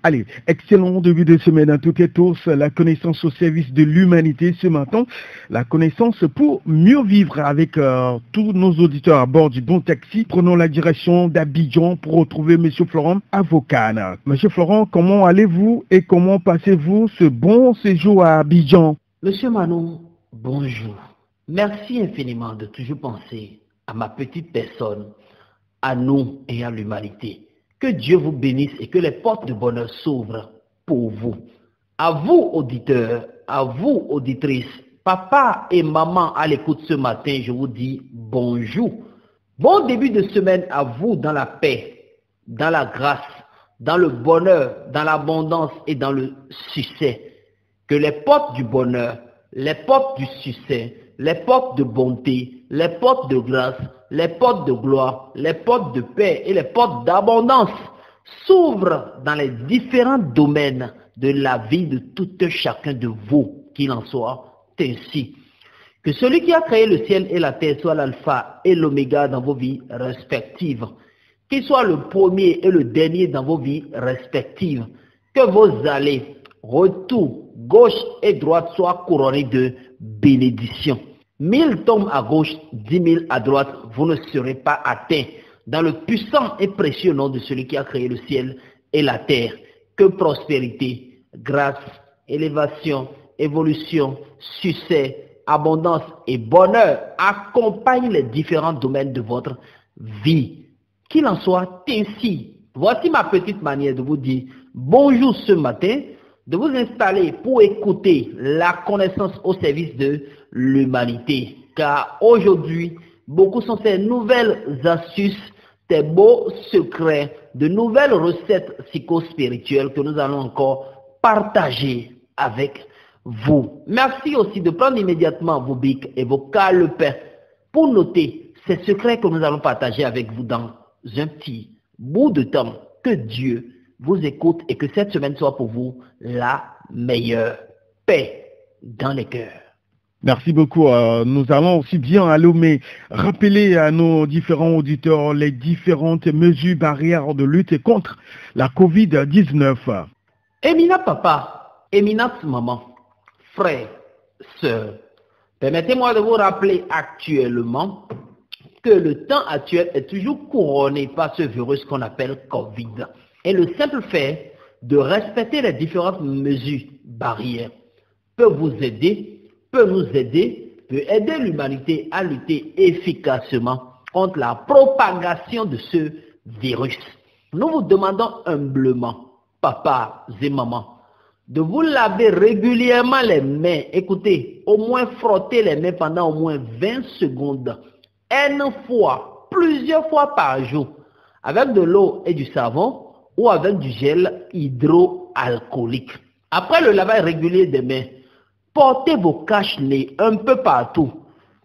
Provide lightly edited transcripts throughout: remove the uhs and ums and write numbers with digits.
Allez, excellent début de semaine à toutes et tous. La connaissance au service de l'humanité ce matin. La connaissance pour mieux vivre avec tous nos auditeurs à bord du Bon Taxi. Prenons la direction d'Abidjan pour retrouver M. Florent à Vocane. M. Florent, comment allez-vous et comment passez-vous ce bon séjour à Abidjan? Monsieur Manon, bonjour. Merci infiniment de toujours penser à ma petite personne, à nous et à l'humanité. Que Dieu vous bénisse et que les portes de bonheur s'ouvrent pour vous. À vous, auditeurs, à vous, auditrices, papa et maman à l'écoute ce matin, je vous dis bonjour. Bon début de semaine à vous dans la paix, dans la grâce, dans le bonheur, dans l'abondance et dans le succès. Que les portes du bonheur, les portes du succès, les portes de bonté, les portes de grâce, les portes de gloire, les portes de paix et les portes d'abondance s'ouvrent dans les différents domaines de la vie de tout chacun de vous, qu'il en soit ainsi. Que celui qui a créé le ciel et la terre soit l'alpha et l'oméga dans vos vies respectives. Qu'il soit le premier et le dernier dans vos vies respectives. Que vos allées, retours, gauche et droite soient couronnés de bénédictions. 1000 tombent à gauche, 10 000 à droite, vous ne serez pas atteints dans le puissant et précieux nom de celui qui a créé le ciel et la terre. Que prospérité, grâce, élévation, évolution, succès, abondance et bonheur accompagnent les différents domaines de votre vie. Qu'il en soit ainsi. Voici ma petite manière de vous dire bonjour ce matin, de vous installer pour écouter la connaissance au service de l'humanité. Car aujourd'hui, beaucoup sont ces nouvelles astuces, ces beaux secrets, de nouvelles recettes psychospirituelles que nous allons encore partager avec vous. Merci aussi de prendre immédiatement vos bics et vos calepins pour noter ces secrets que nous allons partager avec vous dans un petit bout de temps. Que Dieu vous écoute et que cette semaine soit pour vous la meilleure. Paix dans les cœurs. Merci beaucoup. Nous allons aussi bien mais rappeler à nos différents auditeurs les différentes mesures barrières de lutte contre la COVID-19. Éminent papa, éminente maman, frères, sœurs, permettez-moi de vous rappeler actuellement que le temps actuel est toujours couronné par ce virus qu'on appelle COVID. Et le simple fait de respecter les différentes mesures barrières peut vous aider, peut nous aider, peut aider l'humanité à lutter efficacement contre la propagation de ce virus. Nous vous demandons humblement, papas et mamans, de vous laver régulièrement les mains. Écoutez, au moins frotter les mains pendant au moins 20 secondes, une fois, plusieurs fois par jour, avec de l'eau et du savon ou avec du gel hydroalcoolique. Après le lavage régulier des mains, portez vos cache-nez un peu partout.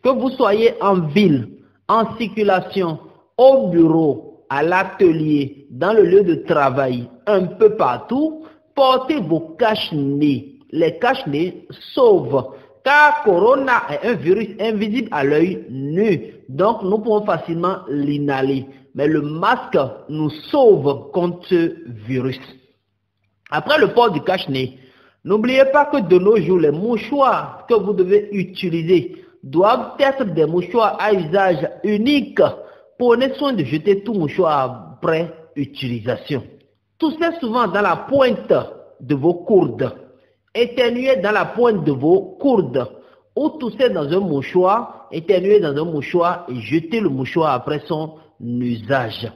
Que vous soyez en ville, en circulation, au bureau, à l'atelier, dans le lieu de travail, un peu partout, portez vos cache-nez. Les cache-nez sauvent, car Corona est un virus invisible à l'œil nu. Donc nous pouvons facilement l'inhaler. Mais le masque nous sauve contre ce virus. Après le port du cache-nez, n'oubliez pas que de nos jours, les mouchoirs que vous devez utiliser doivent être des mouchoirs à usage unique. Prenez soin de jeter tout mouchoir après utilisation. Toussez souvent dans la pointe de vos courdes. Éternuez dans la pointe de vos courdes. Ou toussez dans un mouchoir, éternuez dans un mouchoir et jetez le mouchoir après son usage.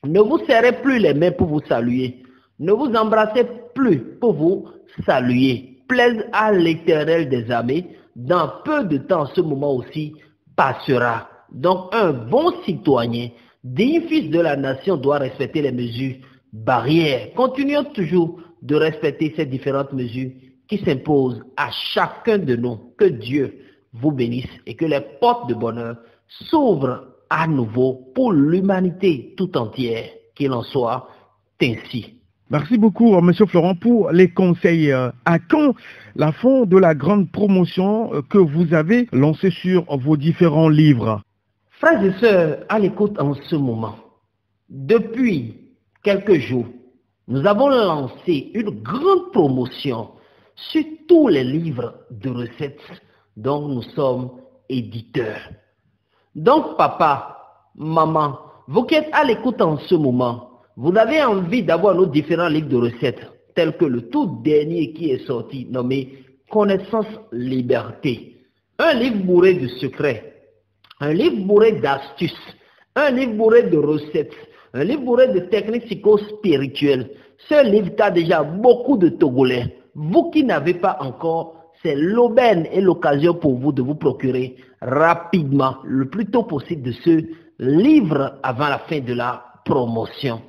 Ne vous serrez plus les mains pour vous saluer. Ne vous embrassez plus pour vous saluer. Plaise à l'Éternel des armées. Dans peu de temps, ce moment aussi passera. Donc, un bon citoyen, digne fils de la nation, doit respecter les mesures barrières. Continuons toujours de respecter ces différentes mesures qui s'imposent à chacun de nous. Que Dieu vous bénisse et que les portes de bonheur s'ouvrent à nouveau pour l'humanité tout entière. Qu'il en soit ainsi. Merci beaucoup, M. Florent, pour les conseils. À quand la fin de la grande promotion que vous avez lancée sur vos différents livres? Frères et sœurs, à l'écoute en ce moment, depuis quelques jours, nous avons lancé une grande promotion sur tous les livres de recettes dont nous sommes éditeurs. Donc, papa, maman, vous qui êtes à l'écoute en ce moment, vous avez envie d'avoir nos différents livres de recettes, tels que le tout dernier qui est sorti, nommé Connaissance Liberté. Un livre bourré de secrets, un livre bourré d'astuces, un livre bourré de recettes, un livre bourré de techniques psycho-spirituelles. Ce livre a déjà beaucoup de Togolais. Vous qui n'avez pas encore, c'est l'aubaine et l'occasion pour vous de vous procurer rapidement, le plus tôt possible, de ce livre avant la fin de la promotion.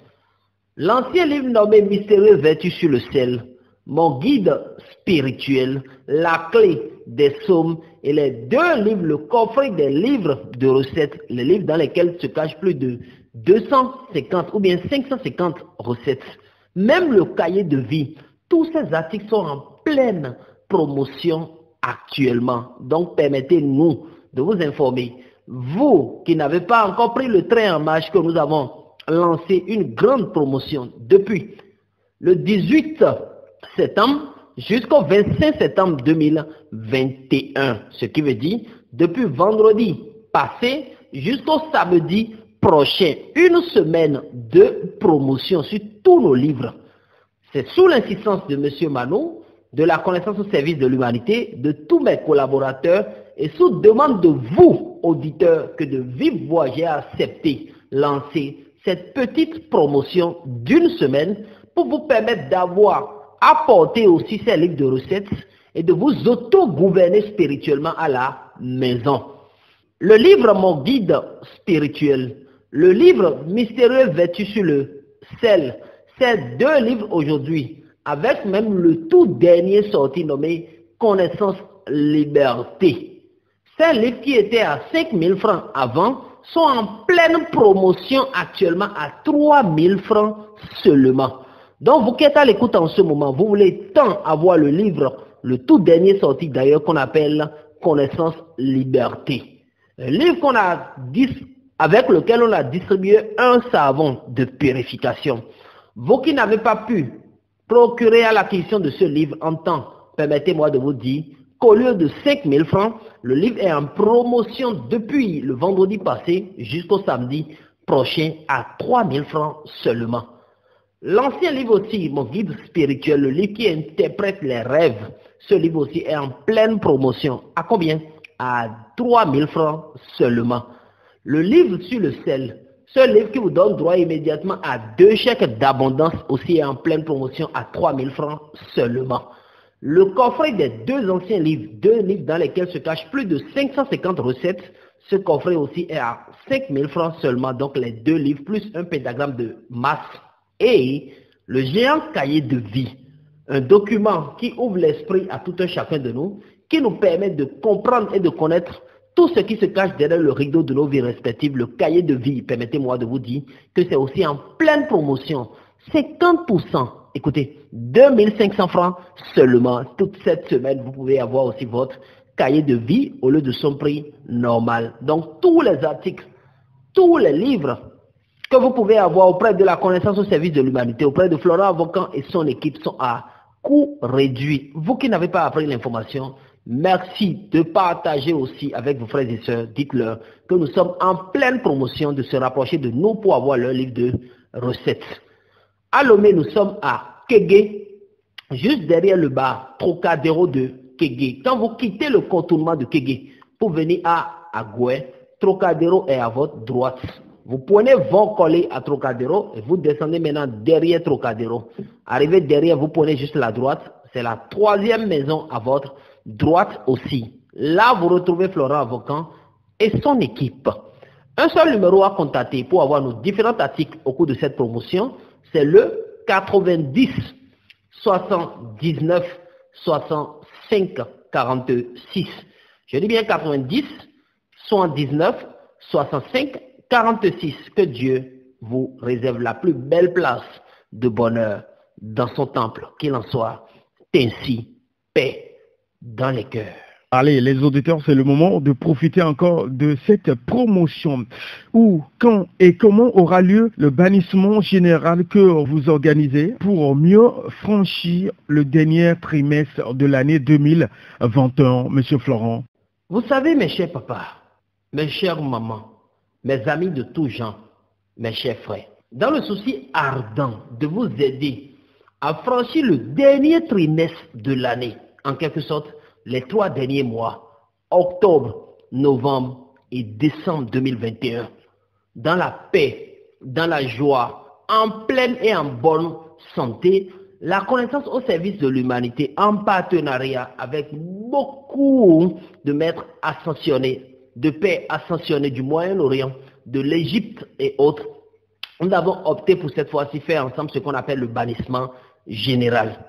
L'ancien livre nommé Mystérieux Vertus sur le sel, mon guide spirituel, la clé des psaumes et les deux livres, le coffret des livres de recettes, les livres dans lesquels se cachent plus de 250 ou bien 550 recettes. Même le cahier de vie, tous ces articles sont en pleine promotion actuellement. Donc permettez-nous de vous informer. Vous qui n'avez pas encore pris le train en marche, que nous avons lancé une grande promotion depuis le 18 septembre jusqu'au 25 septembre 2021. Ce qui veut dire depuis vendredi passé jusqu'au samedi prochain. Une semaine de promotion sur tous nos livres. C'est sous l'insistance de M. Mano, de la connaissance au service de l'humanité, de tous mes collaborateurs et sous demande de vous, auditeurs, que de vive voix j'ai accepté lancer cette petite promotion d'une semaine pour vous permettre d'avoir apporté aussi ces livres de recettes et de vous auto-gouverner spirituellement à la maison. Le livre Mon guide spirituel, le livre Mystérieux Vertus sur le sel, ces deux livres aujourd'hui, avec même le tout dernier sorti nommé Connaissance Liberté. Ces livres qui étaient à 5 000 francs avant sont en pleine promotion actuellement à 3 000 francs seulement. Donc vous qui êtes à l'écoute en ce moment, vous voulez tant avoir le livre, le tout dernier sorti d'ailleurs qu'on appelle Connaissance Liberté. Un livre avec lequel on a distribué un savon de purification. Vous qui n'avez pas pu procurer à l'acquisition de ce livre en temps, permettez-moi de vous dire qu'au lieu de 5 000 francs, le livre est en promotion depuis le vendredi passé jusqu'au samedi prochain à 3 000 francs seulement. L'ancien livre aussi, Mon guide spirituel, le livre qui interprète les rêves, ce livre aussi est en pleine promotion. À combien? À 3 000 francs seulement. Le livre sur le sel, ce livre qui vous donne droit immédiatement à 2 chèques d'abondance aussi est en pleine promotion à 3 000 francs seulement. Le coffret des 2 anciens livres, 2 livres dans lesquels se cachent plus de 550 recettes, ce coffret aussi est à 5 000 francs seulement, donc les 2 livres plus un pédagramme de masse. Et le géant cahier de vie, un document qui ouvre l'esprit à tout un chacun de nous, qui nous permet de comprendre et de connaître tout ce qui se cache derrière le rideau de nos vies respectives, le cahier de vie. Permettez-moi de vous dire que c'est aussi en pleine promotion. 50%, écoutez, 2500 francs seulement. Toute cette semaine, vous pouvez avoir aussi votre cahier de vie au lieu de son prix normal. Donc, tous les articles, tous les livres que vous pouvez avoir auprès de la connaissance au service de l'humanité, auprès de Florent Avocan et son équipe sont à coût réduit. Vous qui n'avez pas appris l'information, merci de partager aussi avec vos frères et sœurs. Dites-leur que nous sommes en pleine promotion de se rapprocher de nous pour avoir leur livre de recettes. À Lomé, nous sommes à Kégué, juste derrière le bar Trocadéro de Kégué. Quand vous quittez le contournement de Kégué pour venir à Agoué, Trocadéro est à votre droite. Vous prenez vent collé à Trocadéro et vous descendez maintenant derrière Trocadéro. Arrivé derrière, vous prenez juste la droite. C'est la 3e maison à votre droite aussi. Là, vous retrouvez Florent Avocan et son équipe. Un seul numéro à contacter pour avoir nos différents articles au cours de cette promotion, c'est le 90 79 65 46. Je dis bien 90 79 65 46. Que Dieu vous réserve la plus belle place de bonheur dans son temple. Qu'il en soit ainsi, paix dans les cœurs. Allez, les auditeurs, c'est le moment de profiter encore de cette promotion. Où, quand et comment aura lieu le bannissement général que vous organisez pour mieux franchir le dernier trimestre de l'année 2021, Monsieur Florent? Vous savez, mes chers papas, mes chères mamans, mes amis de tous genres, mes chers frères, dans le souci ardent de vous aider à franchir le dernier trimestre de l'année, en quelque sorte, les 3 derniers mois, octobre, novembre et décembre 2021, dans la paix, dans la joie, en pleine et en bonne santé, la connaissance au service de l'humanité en partenariat avec beaucoup de maîtres ascensionnés, de pères ascensionnés du Moyen-Orient, de l'Égypte et autres, nous avons opté pour cette fois-ci faire ensemble ce qu'on appelle le bannissement général.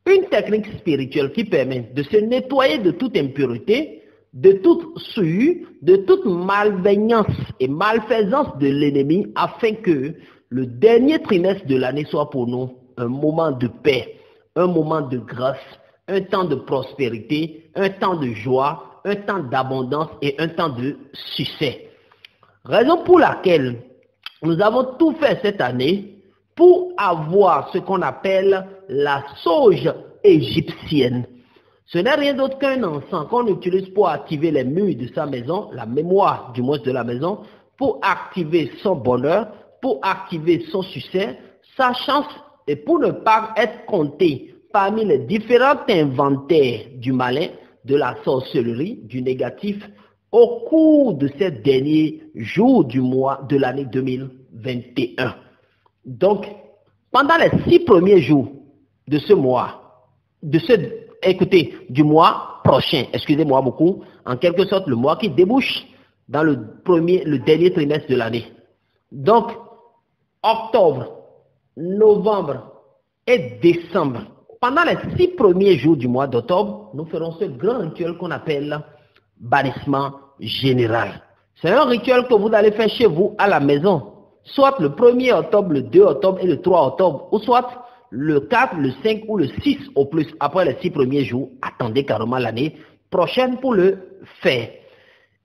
Une technique spirituelle qui permet de se nettoyer de toute impureté, de toute souillure, de toute malveillance et malfaisance de l'ennemi afin que le dernier trimestre de l'année soit pour nous un moment de paix, un moment de grâce, un temps de prospérité, un temps de joie, un temps d'abondance et un temps de succès. Raison pour laquelle nous avons tout fait cette année pour avoir ce qu'on appelle la sauge égyptienne. Ce n'est rien d'autre qu'un encens qu'on utilise pour activer les murs de sa maison, la mémoire du moins de la maison, pour activer son bonheur, pour activer son succès, sa chance et pour ne pas être compté parmi les différents inventaires du malin, de la sorcellerie, du négatif, au cours de ces derniers jours du mois de l'année 2021. Donc, pendant les 6 premiers jours de ce mois, du mois prochain, excusez-moi beaucoup, en quelque sorte le mois qui débouche dans le dernier trimestre de l'année. Donc, octobre, novembre et décembre, pendant les 6 premiers jours du mois d'octobre, nous ferons ce grand rituel qu'on appelle bannissement général. C'est un rituel que vous allez faire chez vous à la maison, soit le 1er octobre, le 2 octobre et le 3 octobre, ou soit le 4, le 5 ou le 6 au plus, après les 6 premiers jours. Attendez carrément l'année prochaine pour le faire.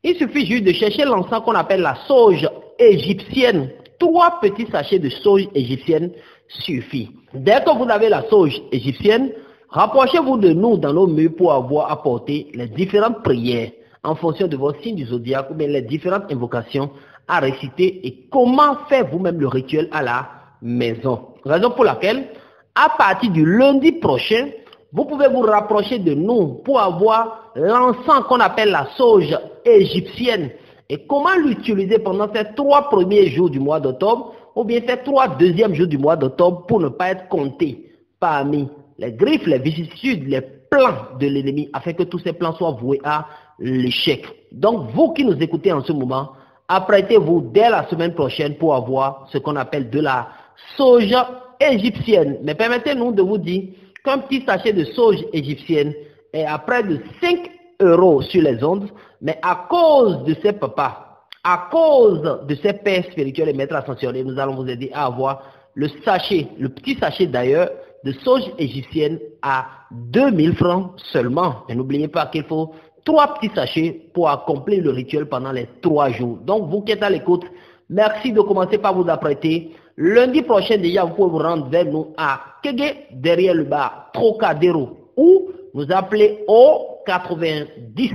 Il suffit juste de chercher l'encens qu'on appelle la sauge égyptienne. 3 petits sachets de sauge égyptienne suffit. Dès que vous avez la sauge égyptienne, rapprochez-vous de nous dans nos murs pour avoir apporté les différentes prières en fonction de votre signe du zodiaque ou bien les différentes invocations à réciter et comment faire vous-même le rituel à la maison. Raison pour laquelle, à partir du lundi prochain, vous pouvez vous rapprocher de nous pour avoir l'encens qu'on appelle la sauge égyptienne et comment l'utiliser pendant ces 3 premiers jours du mois d'octobre ou bien ces 3 deuxièmes jours du mois d'octobre pour ne pas être compté parmi les griffes, les vicissitudes, les plans de l'ennemi afin que tous ces plans soient voués à l'échec. Donc vous qui nous écoutez en ce moment, apprêtez-vous dès la semaine prochaine pour avoir ce qu'on appelle de la sauge égyptienne. Mais permettez-nous de vous dire qu'un petit sachet de sauge égyptienne est à près de 5 € sur les ondes, mais à cause de ces papas, à cause de ces pères spirituels et maîtres ascensionnés, nous allons vous aider à avoir le sachet, le petit sachet d'ailleurs, de sauge égyptienne à 2000 francs seulement. Et n'oubliez pas qu'il faut 3 petits sachets pour accomplir le rituel pendant les 3 jours. Donc vous qui êtes à l'écoute, merci de commencer par vous apprêter. Lundi prochain déjà, vous pouvez vous rendre vers nous à Kégué, derrière le bar Trocadéro, ou nous appeler au 90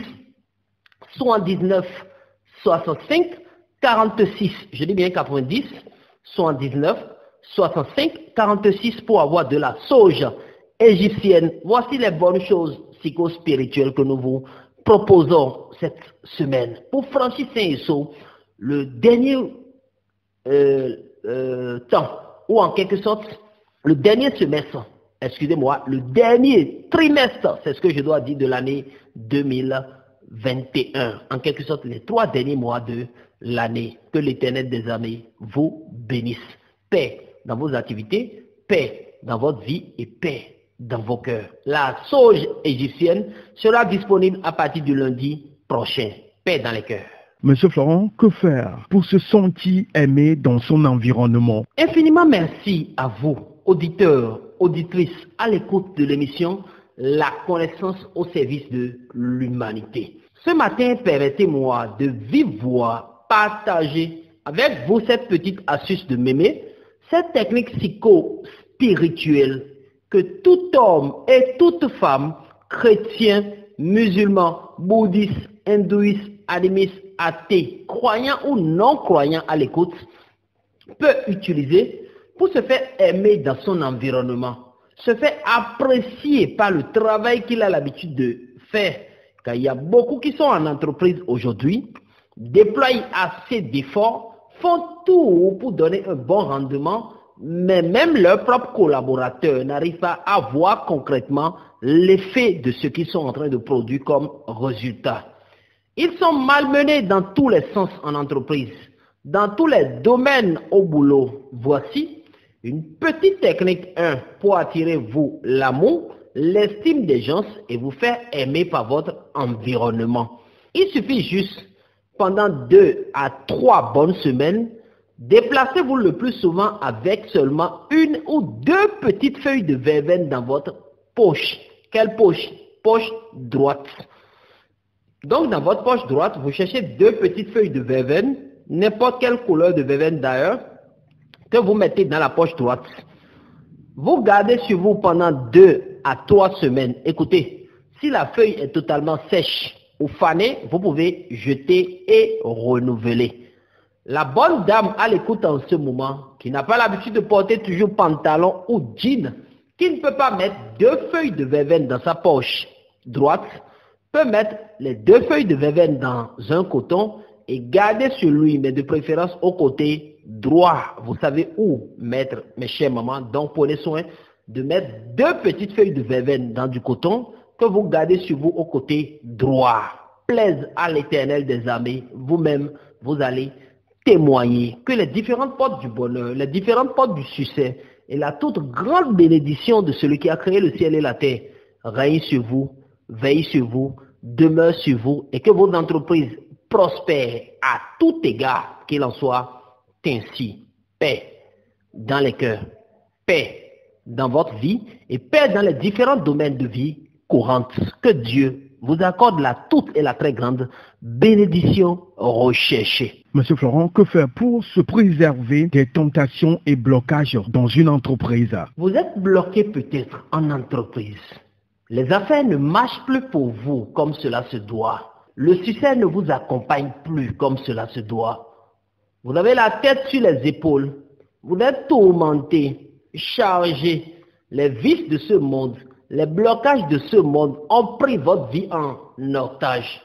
79 65 46. Je dis bien 90 79 65 46 pour avoir de la sauge égyptienne. Voici les bonnes choses psycho-spirituelles que nous vous proposons cette semaine. Pour Francis Saint-Esso, le dernier temps, ou en quelque sorte, le dernier semestre, excusez-moi, le dernier trimestre, c'est ce que je dois dire de l'année 2021. En quelque sorte, les 3 derniers mois de l'année. Que l'Éternel des armées vous bénisse. Paix dans vos activités, paix dans votre vie et paix dans vos cœurs. La sauge égyptienne sera disponible à partir du lundi prochain. Paix dans les cœurs. Monsieur Florent, que faire pour se sentir aimé dans son environnement? Infiniment merci à vous, auditeurs, auditrices, à l'écoute de l'émission la connaissance au service de l'humanité. Ce matin, permettez-moi de vive voix partager avec vous cette petite astuce de mémé, cette technique psycho-spirituelle que tout homme et toute femme, chrétien, musulman, bouddhiste, hindouiste, animiste, athée, croyant ou non croyant à l'écoute, peut utiliser pour se faire aimer dans son environnement, se faire apprécier par le travail qu'il a l'habitude de faire. Car il y a beaucoup qui sont en entreprise aujourd'hui, déploient assez d'efforts, font tout pour donner un bon rendement, mais même leurs propres collaborateurs n'arrivent pas à voir concrètement l'effet de ce qu'ils sont en train de produire comme résultat. Ils sont malmenés dans tous les sens en entreprise, dans tous les domaines au boulot. Voici une petite technique 1 pour attirer vous l'amour, l'estime des gens et vous faire aimer par votre environnement. Il suffit juste, pendant 2 à 3 bonnes semaines, déplacez-vous le plus souvent avec seulement 1 ou 2 petites feuilles de verveine dans votre poche. Quelle poche? Poche droite. Donc dans votre poche droite, vous cherchez 2 petites feuilles de verveine, n'importe quelle couleur de verveine d'ailleurs, que vous mettez dans la poche droite. Vous gardez sur vous pendant 2 à 3 semaines. Écoutez, si la feuille est totalement sèche ou fanée, vous pouvez jeter et renouveler. La bonne dame à l'écoute en ce moment, qui n'a pas l'habitude de porter toujours pantalon ou jean, qui ne peut pas mettre 2 feuilles de verveine dans sa poche droite, peut mettre les 2 feuilles de verveine dans un coton et garder sur lui, mais de préférence au côté droit. Vous savez où mettre, mes chères mamans. Donc prenez soin de mettre 2 petites feuilles de verveine dans du coton que vous gardez sur vous au côté droit. Plaise à l'Éternel des armées, vous-même, vous allez témoigner que les différentes portes du bonheur, les différentes portes du succès et la toute grande bénédiction de celui qui a créé le ciel et la terre règne sur vous, veille sur vous, demeure sur vous et que vos entreprises prospèrent à tout égard, qu'il en soit ainsi. Paix dans les cœurs, paix dans votre vie et paix dans les différents domaines de vie courante. Que Dieu vous accorde la toute et la très grande bénédiction recherchée. Monsieur Florent, que faire pour se préserver des tentations et blocages dans une entreprise? Vous êtes bloqué peut-être en entreprise. Les affaires ne marchent plus pour vous comme cela se doit. Le succès ne vous accompagne plus comme cela se doit. Vous avez la tête sur les épaules. Vous êtes tourmenté, chargé. Les vices de ce monde, les blocages de ce monde ont pris votre vie en otage.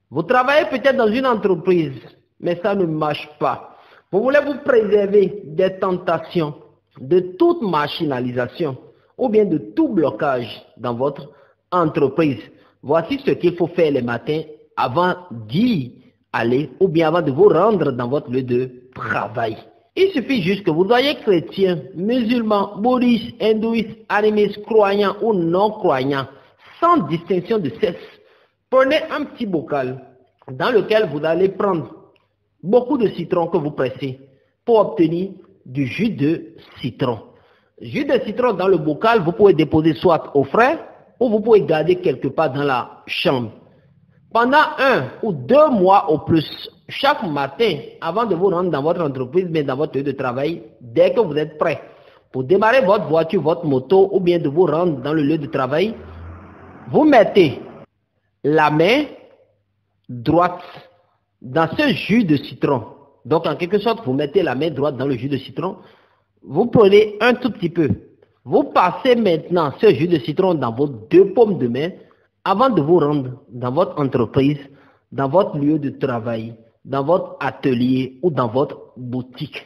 Vous travaillez peut-être dans une entreprise, mais ça ne marche pas. Vous voulez vous préserver des tentations, de toute machinalisation ou bien de tout blocage dans votre entreprise. Voici ce qu'il faut faire les matins avant d'y aller ou bien avant de vous rendre dans votre lieu de travail. Il suffit juste que vous soyez chrétien, musulman, bouddhiste, hindouiste, animiste, croyant ou non croyant, sans distinction de sexe. Prenez un petit bocal dans lequel vous allez prendre beaucoup de citron que vous pressez pour obtenir du jus de citron. Jus de citron dans le bocal, vous pouvez déposer soit au frais ou vous pouvez garder quelque part dans la chambre. Pendant 1 ou 2 mois au plus, chaque matin, avant de vous rendre dans votre entreprise, mais dans votre lieu de travail, dès que vous êtes prêt pour démarrer votre voiture, votre moto, ou bien de vous rendre dans le lieu de travail, vous mettez la main droite dans ce jus de citron. Donc en quelque sorte, vous mettez la main droite dans le jus de citron, vous prenez un tout petit peu. Vous passez maintenant ce jus de citron dans vos 2 paumes de main avant de vous rendre dans votre entreprise, dans votre lieu de travail, dans votre atelier ou dans votre boutique.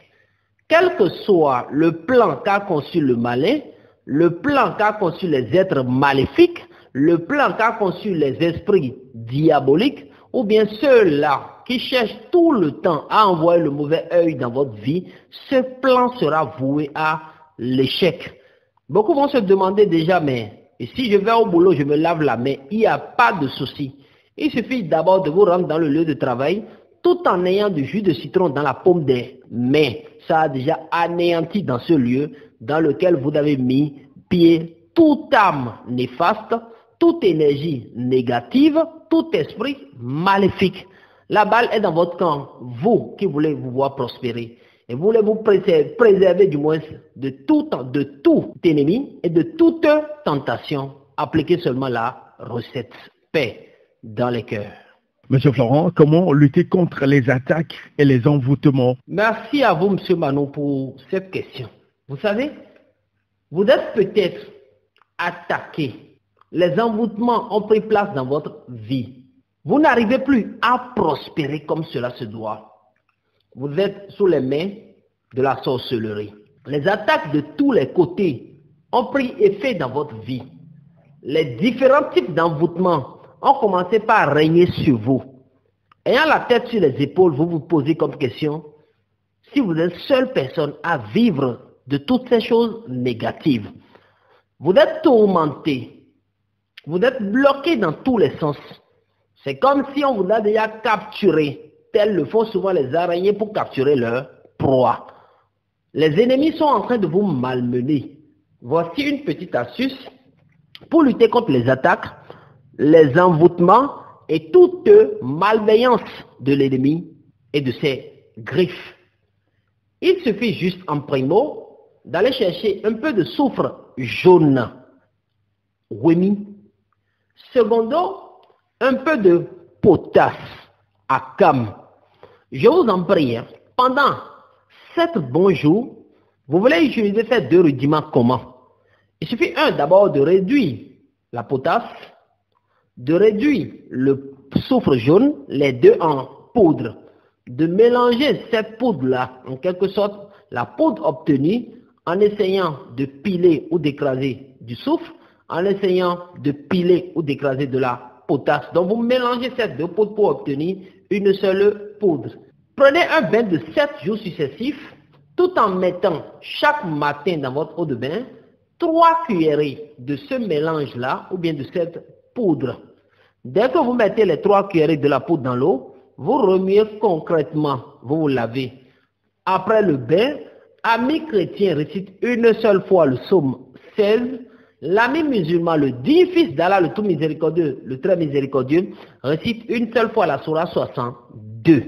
Quel que soit le plan qu'a conçu le malin, le plan qu'a conçu les êtres maléfiques, le plan qu'a conçu les esprits diaboliques, ou bien ceux-là qui cherchent tout le temps à envoyer le mauvais œil dans votre vie, ce plan sera voué à l'échec. Beaucoup vont se demander déjà, mais et si je vais au boulot, je me lave la main, il n'y a pas de souci. Il suffit d'abord de vous rendre dans le lieu de travail, tout en ayant du jus de citron dans la paume des mains. Ça a déjà anéanti dans ce lieu dans lequel vous avez mis pied toute âme néfaste, toute énergie négative, tout esprit maléfique. La balle est dans votre camp, vous qui voulez vous voir prospérer. Et vous voulez vous préserver du moins de tout ennemi et de toute tentation. Appliquez seulement la recette. Paix dans les cœurs. Monsieur Florent, comment lutter contre les attaques et les envoûtements? Merci à vous, Monsieur Manon, pour cette question. Vous savez, vous êtes peut-être attaqué. Les envoûtements ont pris place dans votre vie. Vous n'arrivez plus à prospérer comme cela se doit. Vous êtes sous les mains de la sorcellerie. Les attaques de tous les côtés ont pris effet dans votre vie. Les différents types d'envoûtements ont commencé par régner sur vous. Ayant la tête sur les épaules, vous vous posez comme question si vous êtes seule personne à vivre de toutes ces choses négatives. Vous êtes tourmenté. Vous êtes bloqué dans tous les sens. C'est comme si on vous a déjà capturé. Tels le font souvent les araignées pour capturer leur proie. Les ennemis sont en train de vous malmener. Voici une petite astuce pour lutter contre les attaques, les envoûtements et toute malveillance de l'ennemi et de ses griffes. Il suffit juste en primo d'aller chercher un peu de soufre jaune, Wemi. Secondo, un peu de potasse à cam. Je vous en prie, pendant 7 bons jours, vous voulez utiliser ces 2 rudiments comment? Il suffit d'abord de réduire la potasse, de réduire le soufre jaune, les 2 en poudre, de mélanger cette poudre-là, en quelque sorte, la poudre obtenue, en essayant de piler ou d'écraser du soufre, en essayant de piler ou d'écraser de la potasse. Donc vous mélangez ces 2 poudres pour obtenir une seule poudre. Prenez un bain de 7 jours successifs, tout en mettant chaque matin dans votre eau de bain 3 cuillerées de ce mélange-là, ou bien de cette poudre. Dès que vous mettez les 3 cuillerées de la poudre dans l'eau, vous remuez concrètement, vous vous lavez. Après le bain, ami chrétien récite une seule fois le psaume 16, l'ami musulman, le digne fils d'Allah, le tout miséricordieux, le très miséricordieux, récite une seule fois la Sourate 62.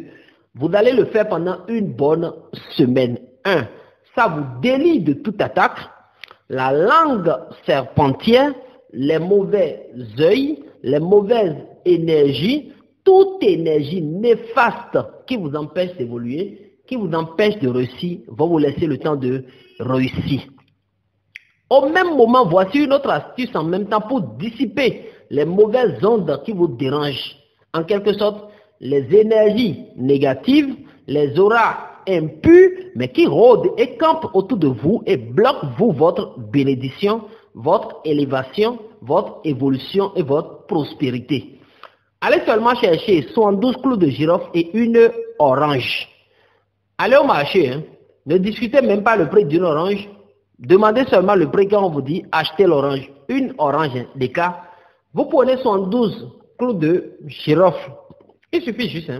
Vous allez le faire pendant une bonne semaine. 1. Ça vous délie de toute attaque, la langue serpentière, les mauvais œils, les mauvaises énergies, toute énergie néfaste qui vous empêche d'évoluer, qui vous empêche de réussir, va vous laisser le temps de réussir. Au même moment, voici une autre astuce en même temps pour dissiper les mauvaises ondes qui vous dérangent. En quelque sorte, les énergies négatives, les auras impures, mais qui rôdent et campent autour de vous et bloquent votre bénédiction, votre élévation, votre évolution et votre prospérité. Allez seulement chercher 72 clous de girofle et une orange. Allez au marché, ne discutez même pas le prix d'une orange. Demandez seulement le prix quand on vous dit achetez l'orange. Une orange, des cas. Vous prenez 72 clous de girofle. Il suffit juste.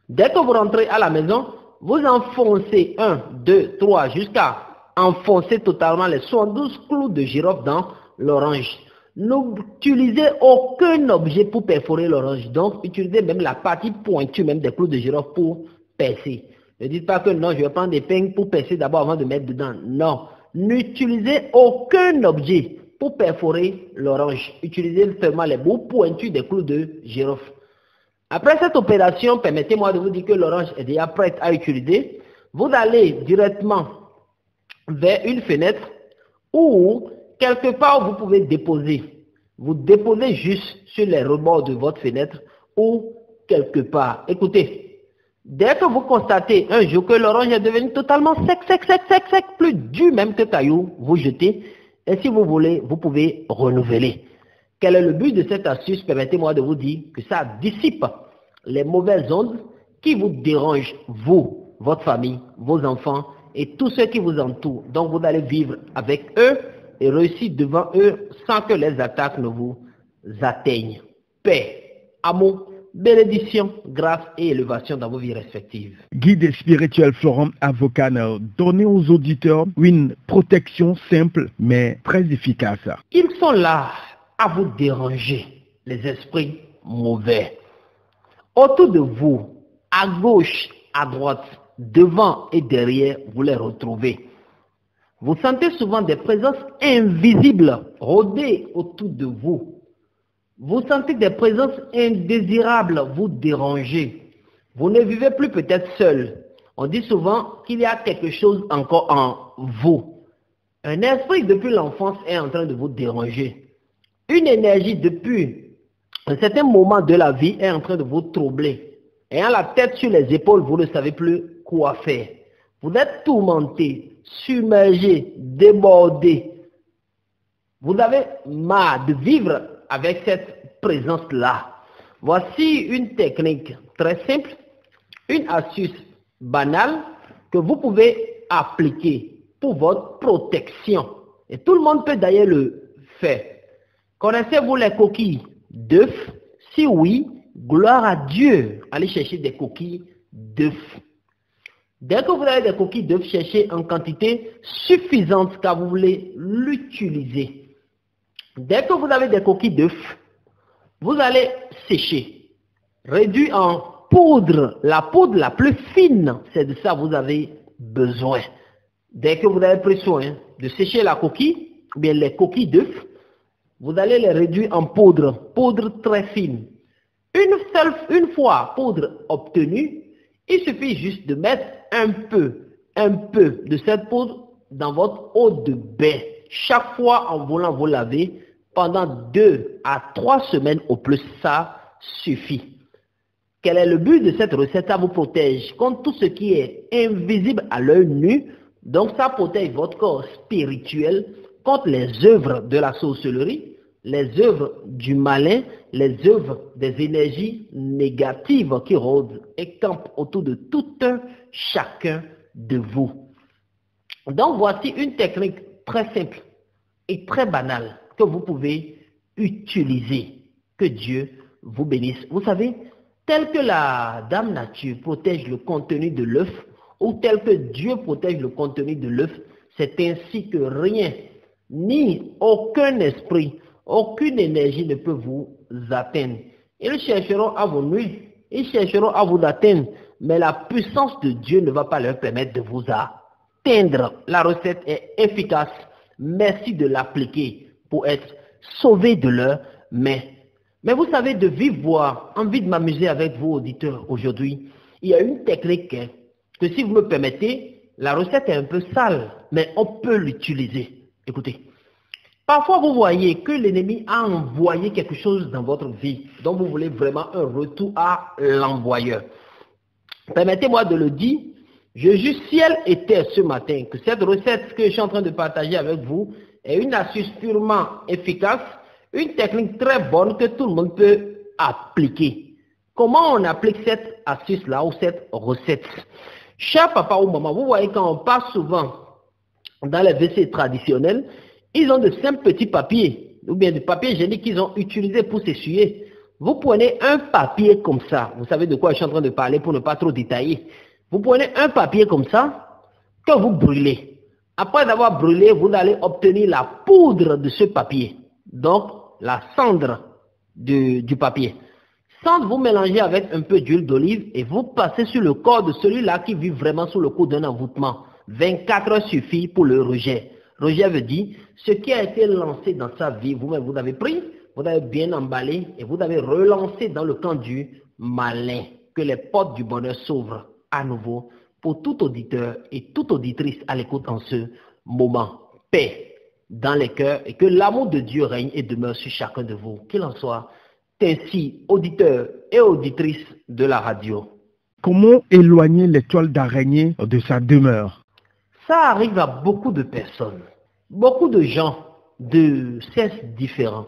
Dès que vous rentrez à la maison, vous enfoncez 1, 2, 3 jusqu'à enfoncer totalement les 72 clous de girofle dans l'orange. N'utilisez aucun objet pour perforer l'orange. Donc, utilisez même la partie pointue même des clous de girofle pour percer. Ne dites pas que non, je vais prendre des peignes pour percer d'abord avant de mettre dedans. Non. N'utilisez aucun objet pour perforer l'orange. Utilisez seulement les bouts pointus des clous de girofle. Après cette opération, permettez-moi de vous dire que l'orange est déjà prête à utiliser. Vous allez directement vers une fenêtre ou quelque part où vous pouvez déposer. Vous déposez juste sur les rebords de votre fenêtre ou quelque part. Écoutez, dès que vous constatez un jour que l'orange est devenu totalement sec, plus dur même que caillou, vous jetez. Et si vous voulez, vous pouvez renouveler. Quel est le but de cette astuce? Permettez-moi de vous dire que ça dissipe les mauvaises ondes qui vous dérangent, vous, votre famille, vos enfants et tous ceux qui vous entourent. Donc vous allez vivre avec eux et réussir devant eux sans que les attaques ne vous atteignent. Paix, amour, bénédiction, grâce et élévation dans vos vies respectives. Guide spirituel Florent Avokana, donnez aux auditeurs une protection simple mais très efficace. Ils sont là à vous déranger, les esprits mauvais. Autour de vous, à gauche, à droite, devant et derrière, vous les retrouvez. Vous sentez souvent des présences invisibles rôder autour de vous. Vous sentez des présences indésirables vous déranger. Vous ne vivez plus peut-être seul. On dit souvent qu'il y a quelque chose encore en vous. Un esprit depuis l'enfance est en train de vous déranger. Une énergie depuis un certain moment de la vie est en train de vous troubler. Ayant la tête sur les épaules, vous ne savez plus quoi faire. Vous êtes tourmenté, submergé, débordé. Vous avez marre de vivre avec cette présence-là. Voici une technique très simple, une astuce banale que vous pouvez appliquer pour votre protection. Et tout le monde peut d'ailleurs le faire. Connaissez-vous les coquilles d'œufs? Si oui, gloire à Dieu. Allez chercher des coquilles d'œufs. Dès que vous avez des coquilles d'œufs, cherchez en quantité suffisante car vous voulez l'utiliser. Dès que vous avez des coquilles d'œufs, vous allez sécher. Réduire en poudre, la poudre la plus fine, c'est de ça que vous avez besoin. Dès que vous avez pris soin de sécher la coquille, ou bien les coquilles d'œufs, vous allez les réduire en poudre, poudre très fine. Une fois poudre obtenue, il suffit juste de mettre un peu de cette poudre dans votre eau de bain. Chaque fois en voulant vous laver, pendant 2 à 3 semaines au plus, ça suffit. Quel est le but de cette recette? Ça vous protège contre tout ce qui est invisible à l'œil nu. Donc ça protège votre corps spirituel contre les œuvres de la sorcellerie, les œuvres du malin, les œuvres des énergies négatives qui rôdent et campent autour de tout un chacun de vous. Donc voici une technique très simple et très banale que vous pouvez utiliser. Que Dieu vous bénisse. Vous savez, tel que la Dame Nature protège le contenu de l'œuf, ou tel que Dieu protège le contenu de l'œuf, c'est ainsi que rien, ni aucun esprit, aucune énergie ne peut vous atteindre. Ils chercheront à vous nuire, ils chercheront à vous atteindre, mais la puissance de Dieu ne va pas leur permettre de vous atteindre. La recette est efficace. Merci de l'appliquer pour être sauvé de leurs mains. Mais vous savez, de vive voix, envie de m'amuser avec vous, auditeurs, aujourd'hui, il y a une technique que, si vous me permettez, la recette est un peu sale, mais on peut l'utiliser. Écoutez, parfois vous voyez que l'ennemi a envoyé quelque chose dans votre vie, dont vous voulez vraiment un retour à l'envoyeur. Permettez-moi de le dire, je jure ciel et terre ce matin que cette recette que je suis en train de partager avec vous est une astuce purement efficace, une technique très bonne que tout le monde peut appliquer. Comment on applique cette astuce-là ou cette recette? Cher papa ou maman, vous voyez quand on passe souvent dans les WC traditionnels, ils ont de simples petits papiers, ou bien du papier hygiénique qu'ils ont utilisé pour s'essuyer. Vous prenez un papier comme ça, vous savez de quoi je suis en train de parler pour ne pas trop détailler. Vous prenez un papier comme ça, que vous brûlez. Après avoir brûlé, vous allez obtenir la poudre de ce papier. Donc, la cendre du papier. Cendre, vous mélangez avec un peu d'huile d'olive et vous passez sur le corps de celui-là qui vit vraiment sous le coup d'un envoûtement. 24 heures suffit pour le rejet. Rejet veut dire ce qui a été lancé dans sa vie, vous-même vous avez pris, vous avez bien emballé et vous avez relancé dans le camp du malin. Que les portes du bonheur s'ouvrent à nouveau pour tout auditeur et toute auditrice à l'écoute en ce moment. Paix dans les cœurs et que l'amour de Dieu règne et demeure sur chacun de vous. Qu'il en soit ainsi, auditeurs et auditrices de la radio. Comment éloigner l'étoile d'araignée de sa demeure? Ça arrive à beaucoup de personnes, beaucoup de gens de sexes différents.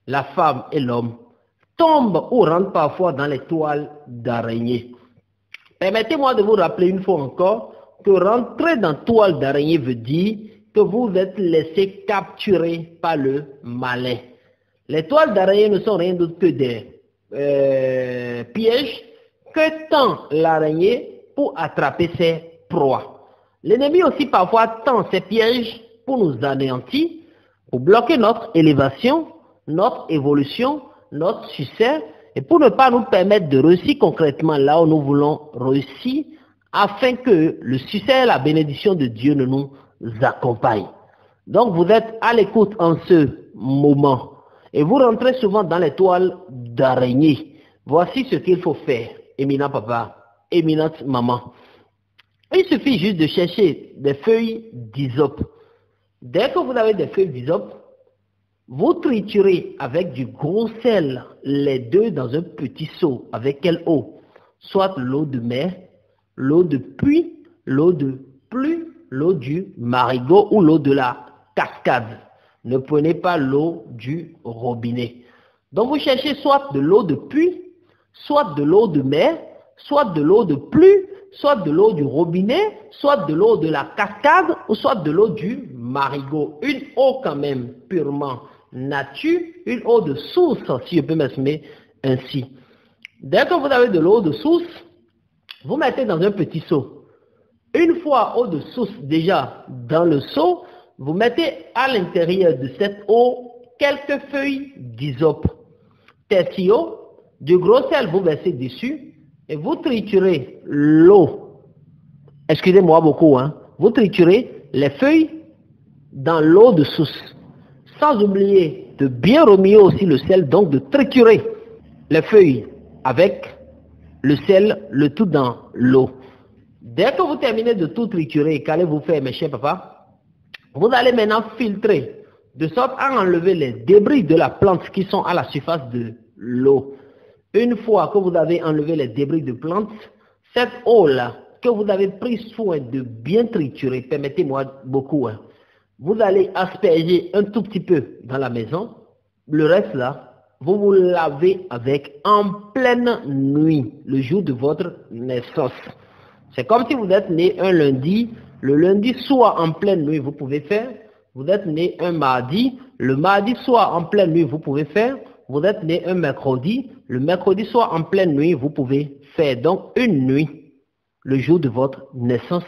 La femme et l'homme tombent ou rentrent parfois dans l'étoile d'araignée. Permettez-moi de vous rappeler une fois encore que rentrer dans toile d'araignée veut dire que vous êtes laissé capturer par le malin. Les toiles d'araignée ne sont rien d'autre que des pièges que tend l'araignée pour attraper ses proies. L'ennemi aussi parfois tend ses pièges pour nous anéantir, pour bloquer notre élévation, notre évolution, notre succès, et pour ne pas nous permettre de réussir concrètement là où nous voulons réussir, afin que le succès et la bénédiction de Dieu ne nous accompagnent. Donc vous êtes à l'écoute en ce moment, et vous rentrez souvent dans l'étoile d'araignée. Voici ce qu'il faut faire, éminent papa, éminente maman. Il suffit juste de chercher des feuilles d'hysope. Dès que vous avez des feuilles d'hysope, vous triturez avec du gros sel les deux dans un petit seau. Avec quelle eau? Soit l'eau de mer, l'eau de puits, l'eau de pluie, l'eau du marigot ou l'eau de la cascade. Ne prenez pas l'eau du robinet. Donc vous cherchez soit de l'eau de puits, soit de l'eau de mer, soit de l'eau de pluie, soit de l'eau du robinet, soit de l'eau de la cascade, ou soit de l'eau du marigot. Une eau quand même purement nature, une eau de source, si je peux m'exprimer ainsi. Dès que vous avez de l'eau de source, vous mettez dans un petit seau. Une fois eau de source déjà dans le seau, vous mettez à l'intérieur de cette eau quelques feuilles d'hysope. Tertio, du gros sel vous versez dessus, et vous triturez l'eau. Excusez-moi beaucoup, hein. Vous triturez les feuilles dans l'eau de source. Sans oublier de bien remuer aussi le sel, donc de triturer les feuilles avec le sel, le tout dans l'eau. Dès que vous terminez de tout triturer, qu'allez-vous faire, mes chers papas? Vous allez maintenant filtrer, de sorte à enlever les débris de la plante qui sont à la surface de l'eau. Une fois que vous avez enlevé les débris de plante, cette eau-là que vous avez pris soin de bien triturer, permettez-moi beaucoup, hein, vous allez asperger un tout petit peu dans la maison. Le reste là, vous vous lavez avec en pleine nuit, le jour de votre naissance. C'est comme si vous êtes né un lundi. Le lundi soit en pleine nuit, vous pouvez faire. Vous êtes né un mardi. Le mardi soit en pleine nuit, vous pouvez faire. Vous êtes né un mercredi. Le mercredi soit en pleine nuit, vous pouvez faire. Donc une nuit, le jour de votre naissance,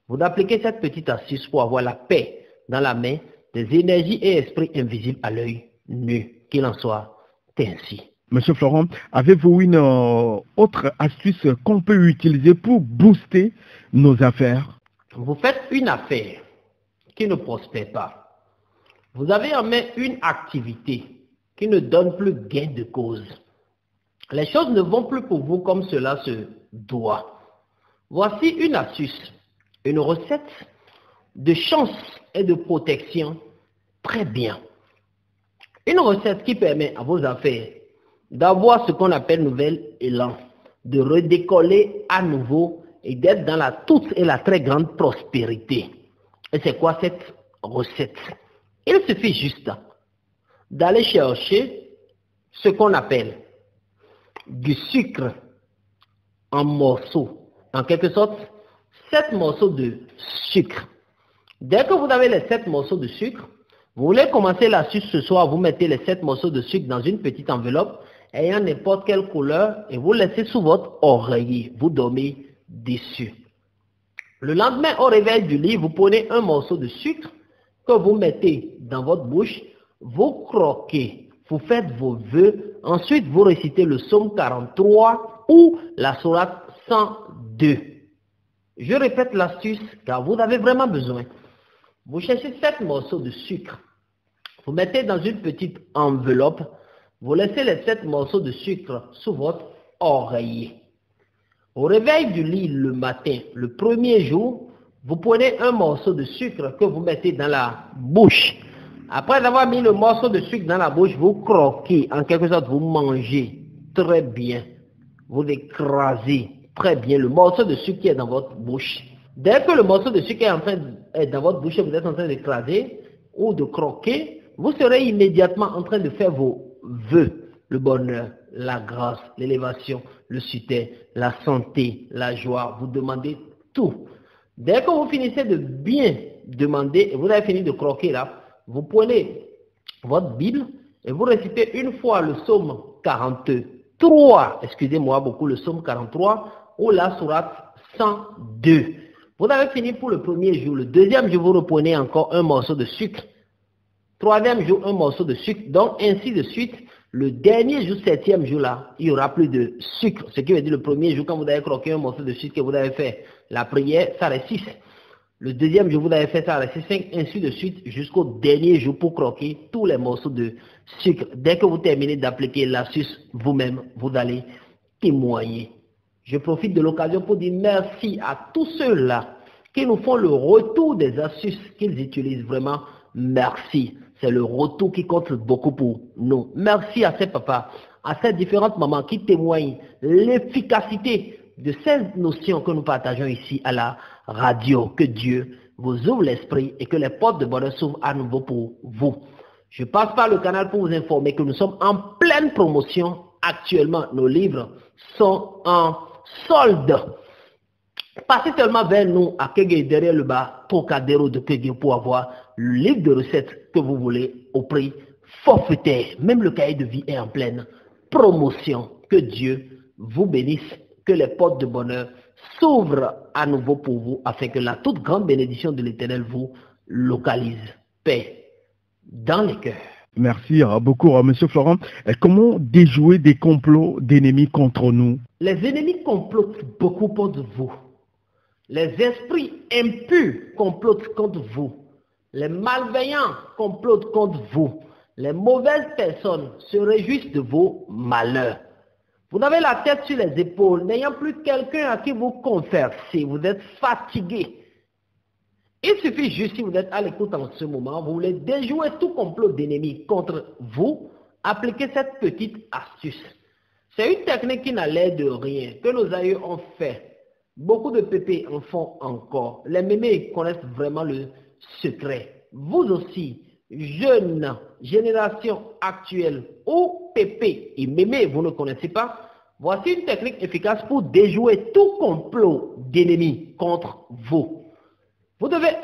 vous appliquez cette petite astuce pour avoir la paix dans la main, des énergies et esprits invisibles à l'œil nu. Qu'il en soit ainsi. Monsieur Florent, avez-vous une autre astuce qu'on peut utiliser pour booster nos affaires? Vous faites une affaire qui ne prospère pas. Vous avez en main une activité qui ne donne plus gain de cause. Les choses ne vont plus pour vous comme cela se doit. Voici une astuce, une recette de chance et de protection très bien. Une recette qui permet à vos affaires d'avoir ce qu'on appelle nouvel élan, de redécoller à nouveau et d'être dans la toute et la très grande prospérité. Et c'est quoi cette recette? Il suffit juste d'aller chercher ce qu'on appelle du sucre en morceaux. En quelque sorte, 7 morceaux de sucre. Dès que vous avez les 7 morceaux de sucre, vous voulez commencer l'astuce ce soir, vous mettez les 7 morceaux de sucre dans une petite enveloppe ayant n'importe quelle couleur et vous laissez sous votre oreiller. Vous dormez dessus. Le lendemain, au réveil du lit, vous prenez un morceau de sucre que vous mettez dans votre bouche, vous croquez, vous faites vos vœux, ensuite vous récitez le psaume 43 ou la sourate 102. Je répète l'astuce car vous avez vraiment besoin. Vous cherchez 7 morceaux de sucre, vous mettez dans une petite enveloppe, vous laissez les 7 morceaux de sucre sous votre oreiller. Au réveil du lit le matin, le premier jour, vous prenez un morceau de sucre que vous mettez dans la bouche. Après avoir mis le morceau de sucre dans la bouche, vous croquez, en quelque sorte vous mangez très bien. Vous écrasez très bien le morceau de sucre qui est dans votre bouche. Dès que le morceau de sucre est dans votre bouche et vous êtes en train d'écraser ou de croquer, vous serez immédiatement en train de faire vos vœux. Le bonheur, la grâce, l'élévation, le succès, la santé, la joie. Vous demandez tout. Dès que vous finissez de bien demander et vous avez fini de croquer là, vous prenez votre Bible et vous récitez une fois le psaume 43, excusez-moi beaucoup, le psaume 43 ou la sourate 102. Vous avez fini pour le premier jour. Le deuxième jour, vous reprenez encore un morceau de sucre Troisième jour, un morceau de sucre. Donc, ainsi de suite. Le dernier jour, septième jour là, il n'y aura plus de sucre. Ce qui veut dire le premier jour, quand vous avez croqué un morceau de sucre que vous avez fait la prière, ça reste 6. Le deuxième jour, vous avez fait ça reste 5, ainsi de suite, jusqu'au dernier jour pour croquer tous les morceaux de sucre. Dès que vous terminez d'appliquer l'astuce vous-même, vous allez témoigner. Je profite de l'occasion pour dire merci à tous ceux-là qui nous font le retour des astuces qu'ils utilisent vraiment. Merci. C'est le retour qui compte beaucoup pour nous. Merci à ces papas, à ces différentes mamans qui témoignent l'efficacité de ces notions que nous partageons ici à la radio. Que Dieu vous ouvre l'esprit et que les portes de bonheur s'ouvrent à nouveau pour vous. Je passe par le canal pour vous informer que nous sommes en pleine promotion. Actuellement, nos livres sont en solde. Passez seulement vers nous à Kege, derrière le bas, Trocadéro de Kege, pour avoir le livre de recettes que vous voulez au prix forfaitaire. Même le cahier de vie est en pleine promotion. Que Dieu vous bénisse, que les portes de bonheur s'ouvrent à nouveau pour vous, afin que la toute grande bénédiction de l'Éternel vous localise. Paix dans les cœurs. Merci beaucoup, M. Florent. Comment déjouer des complots d'ennemis contre nous? Les ennemis complotent beaucoup contre vous. Les esprits impurs complotent contre vous. Les malveillants complotent contre vous. Les mauvaises personnes se réjouissent de vos malheurs. Vous avez la tête sur les épaules, n'ayant plus quelqu'un à qui vous converser. Vous êtes fatigué. Il suffit juste, si vous êtes à l'écoute en ce moment, vous voulez déjouer tout complot d'ennemis contre vous, appliquez cette petite astuce. C'est une technique qui n'a l'air de rien, que nos aïeux ont fait. Beaucoup de pépés en font encore. Les mémés connaissent vraiment le secret. Vous aussi, jeune génération actuelle, ou pépé et mémé, vous ne connaissez pas, voici une technique efficace pour déjouer tout complot d'ennemis contre vous. Vous devez,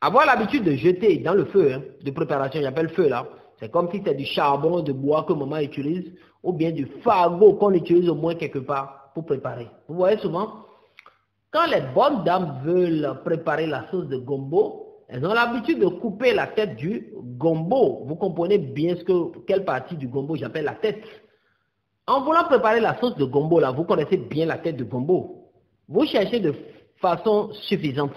avoir l'habitude de jeter dans le feu de préparation, j'appelle feu là. C'est comme si c'est du charbon de bois que maman utilise, ou bien du fagot qu'on utilise au moins quelque part pour préparer. Vous voyez souvent, quand les bonnes dames veulent préparer la sauce de gombo, elles ont l'habitude de couper la tête du gombo. Vous comprenez bien quelle partie du gombo j'appelle la tête. En voulant préparer la sauce de gombo, là, vous connaissez bien la tête de gombo. Vous cherchez de façon suffisante.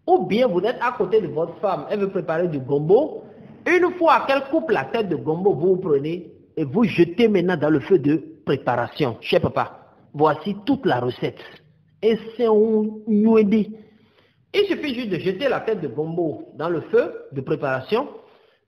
Ou bien vous êtes à côté de votre femme, elle veut préparer du gombo. Une fois qu'elle coupe la tête de gombo, vous vous prenez et vous jetez maintenant dans le feu de préparation. Cher papa, voici toute la recette. Et c'est un nouédi. Il suffit juste de jeter la tête de gombo dans le feu de préparation.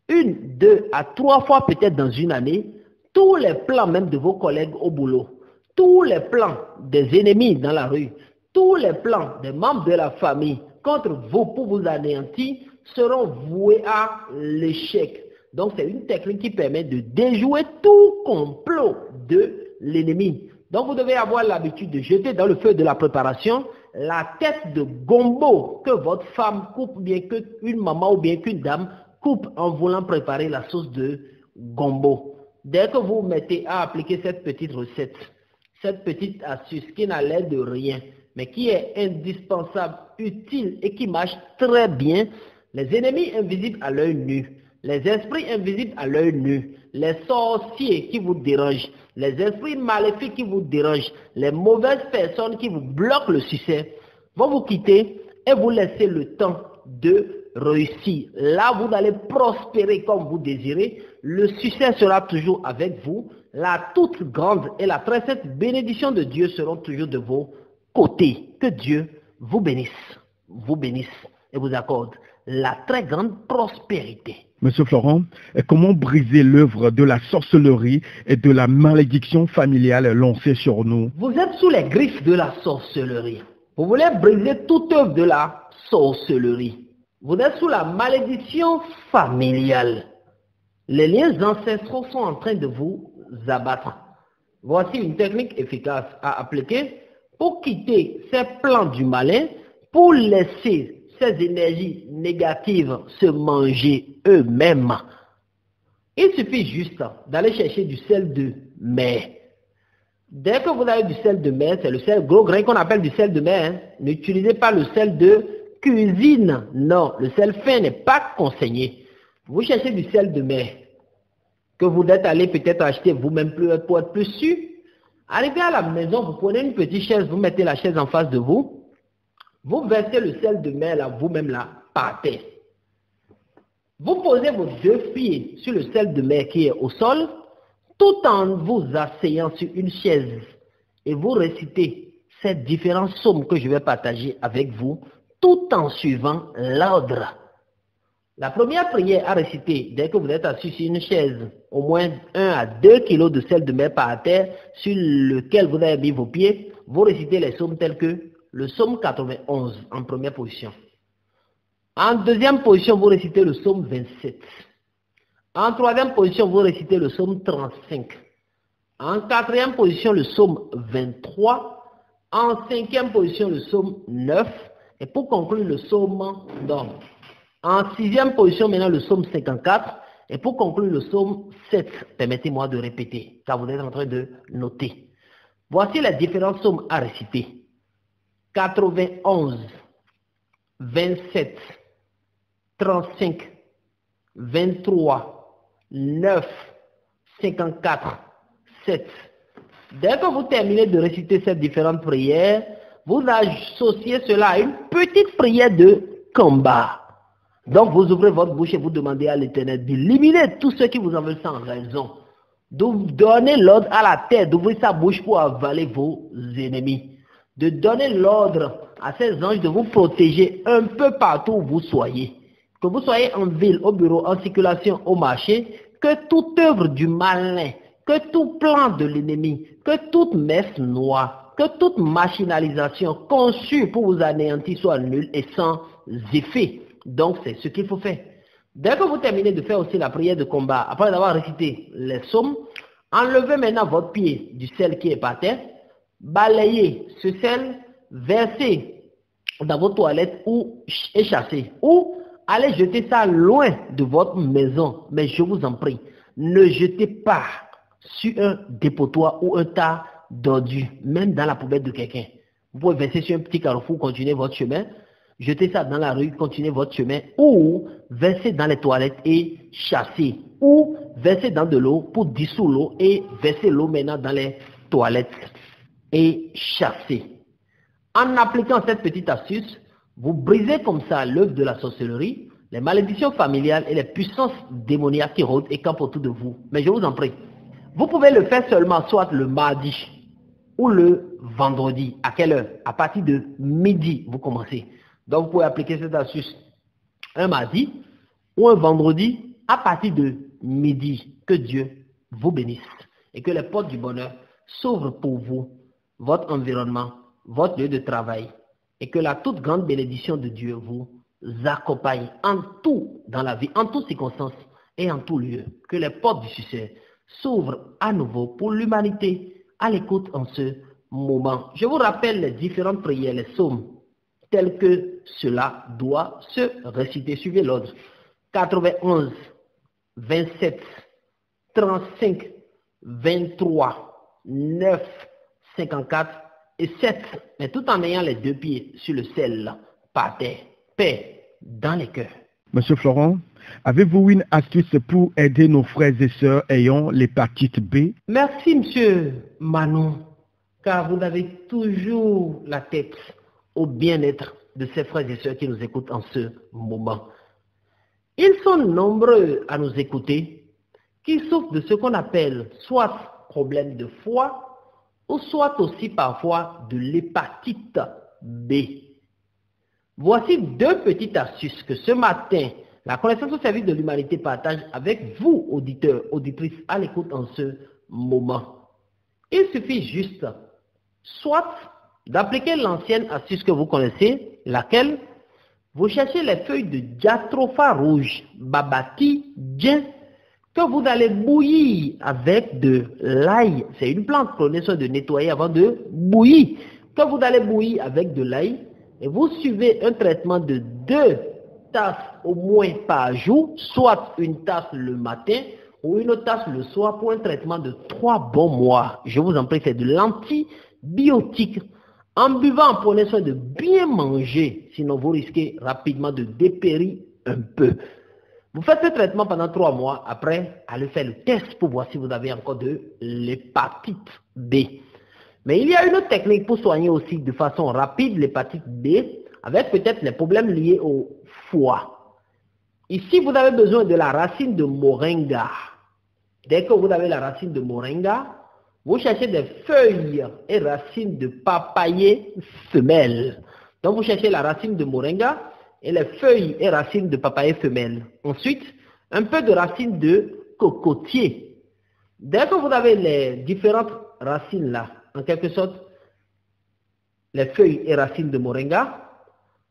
1, 2 à 3 fois peut-être dans une année. Tous les plans même de vos collègues au boulot, tous les plans des ennemis dans la rue, tous les plans des membres de la famille contre vous pour vous anéantir seront voués à l'échec. Donc c'est une technique qui permet de déjouer tout complot de l'ennemi. Donc vous devez avoir l'habitude de jeter dans le feu de la préparation la tête de gombo que votre femme coupe, bien qu'une maman ou bien qu'une dame coupe en voulant préparer la sauce de gombo. Dès que vous mettez à appliquer cette petite recette, cette petite astuce qui n'a l'air de rien, mais qui est indispensable, utile et qui marche très bien, les ennemis invisibles à l'œil nu, les esprits invisibles à l'œil nu, les sorciers qui vous dérangent, les esprits maléfiques qui vous dérangent, les mauvaises personnes qui vous bloquent le succès, vont vous quitter et vous laisser le temps de réussir. Là, vous allez prospérer comme vous désirez. Le succès sera toujours avec vous. La toute grande et la très sainte bénédiction de Dieu seront toujours de vos côtés. Que Dieu vous bénisse et vous accorde la très grande prospérité. Monsieur Florent, comment briser l'œuvre de la sorcellerie et de la malédiction familiale lancée sur nous? Vous êtes sous les griffes de la sorcellerie. Vous voulez briser toute œuvre de la sorcellerie. Vous êtes sous la malédiction familiale. Les liens ancestraux sont en train de vous abattre. Voici une technique efficace à appliquer pour quitter ces plans du malin, pour laisser ces énergies négatives se manger eux-mêmes. Il suffit juste d'aller chercher du sel de mer. Dès que vous avez du sel de mer, c'est le sel gros grain qu'on appelle du sel de mer. N'utilisez pas le sel de cuisine. Non, le sel fin n'est pas conseillé. Vous cherchez du sel de mer que vous êtes allé peut-être acheter vous-même pour être plus sûr. Arrivé à la maison, vous prenez une petite chaise, vous mettez la chaise en face de vous, vous versez le sel de mer là, vous-même là, par terre. Vous posez vos 2 pieds sur le sel de mer qui est au sol, tout en vous asseyant sur une chaise et vous récitez ces différents psaumes que je vais partager avec vous, tout en suivant l'ordre. La première prière à réciter, dès que vous êtes assis sur une chaise, au moins 1 à 2 kilos de sel de mer par terre, sur lequel vous avez mis vos pieds, vous récitez les psaumes tels que le psaume 91 en première position. En deuxième position, vous récitez le psaume 27. En troisième position, vous récitez le psaume 35. En quatrième position, le psaume 23. En cinquième position, le psaume 9. Et pour conclure, le psaume d'homme. En sixième position, maintenant, le psaume 54. Et pour conclure, le psaume 7. Permettez-moi de répéter, car vous êtes en train de noter. Voici les différents psaumes à réciter. 91, 27, 35, 23, 9, 54, 7. Dès que vous terminez de réciter ces différentes prières, vous associez cela à une petite prière de combat. Donc vous ouvrez votre bouche et vous demandez à l'Éternel d'éliminer tous ceux qui vous en veulent sans raison. De donner l'ordre à la terre d'ouvrir sa bouche pour avaler vos ennemis. De donner l'ordre à ces anges de vous protéger un peu partout où vous soyez. Que vous soyez en ville, au bureau, en circulation, au marché, que toute œuvre du malin, que tout plan de l'ennemi, que toute messe noire, que toute machinalisation conçue pour vous anéantir soit nulle et sans effet. Donc c'est ce qu'il faut faire. Dès que vous terminez de faire aussi la prière de combat, après avoir récité les psaumes, enlevez maintenant votre pied du sel qui est par terre, balayez ce sel, versez dans vos toilettes ou échassez, ou allez jeter ça loin de votre maison. Mais je vous en prie, ne jetez pas sur un dépotoir ou un tas d'ordures, même dans la poubelle de quelqu'un. Vous pouvez verser sur un petit carrefour, continuer votre chemin, jeter ça dans la rue, continuer votre chemin, ou verser dans les toilettes et chasser, ou verser dans de l'eau pour dissoudre l'eau et verser l'eau maintenant dans les toilettes et chasser. En appliquant cette petite astuce, vous brisez comme ça l'œuvre de la sorcellerie, les malédictions familiales et les puissances démoniaques qui rôdent et campent autour de vous. Mais je vous en prie, vous pouvez le faire seulement soit le mardi ou le vendredi. À quelle heure? À partir de midi, vous commencez. Donc vous pouvez appliquer cette astuce un mardi ou un vendredi à partir de midi. Que Dieu vous bénisse et que les portes du bonheur s'ouvrent pour vous, votre environnement, votre lieu de travail, et que la toute grande bénédiction de Dieu vous accompagne en tout dans la vie, en toutes circonstances et en tout lieu. Que les portes du succès s'ouvrent à nouveau pour l'humanité à l'écoute en ce moment. Je vous rappelle les différentes prières, les psaumes, tels que cela doit se réciter. Suivez l'ordre. 91, 27, 35, 23, 9, 54 et 7. Mais tout en ayant les 2 pieds sur le sel par terre. Paix dans les cœurs. Monsieur Florent, avez-vous une astuce pour aider nos frères et sœurs ayant l'hépatite B? Merci, monsieur Manon, car vous avez toujours la tête au bien-être de ces frères et sœurs qui nous écoutent en ce moment. Ils sont nombreux à nous écouter, qui souffrent de ce qu'on appelle soit problème de foie, ou soit aussi parfois de l'hépatite B. Voici 2 petites astuces que ce matin, la connaissance au service de l'humanité partage avec vous, auditeurs, auditrices, à l'écoute en ce moment. Il suffit juste, soit d'appliquer l'ancienne astuce que vous connaissez, laquelle vous cherchez les feuilles de jatropha rouge, babati, djen, que vous allez bouillir avec de l'ail. C'est une plante, prenez soin de nettoyer avant de bouillir. Que vous allez bouillir avec de l'ail et vous suivez un traitement de 2 tasses au moins par jour, soit une tasse le matin ou une tasse le soir pour un traitement de 3 bons mois. Je vous en prie, c'est de l'antibiotique. En buvant, prenez soin de bien manger, sinon vous risquez rapidement de dépérir un peu. Vous faites ce traitement pendant 3 mois. Après, allez faire le test pour voir si vous avez encore de l'hépatite B. Mais il y a une autre technique pour soigner aussi de façon rapide l'hépatite B, avec peut-être les problèmes liés au foie. Ici, vous avez besoin de la racine de moringa. Dès que vous avez la racine de moringa, vous cherchez des feuilles et racines de papayer femelle. Donc, vous cherchez la racine de moringa et les feuilles et racines de papayer femelle. Ensuite, un peu de racines de cocotier. Dès que vous avez les différentes racines là, en quelque sorte, les feuilles et racines de moringa,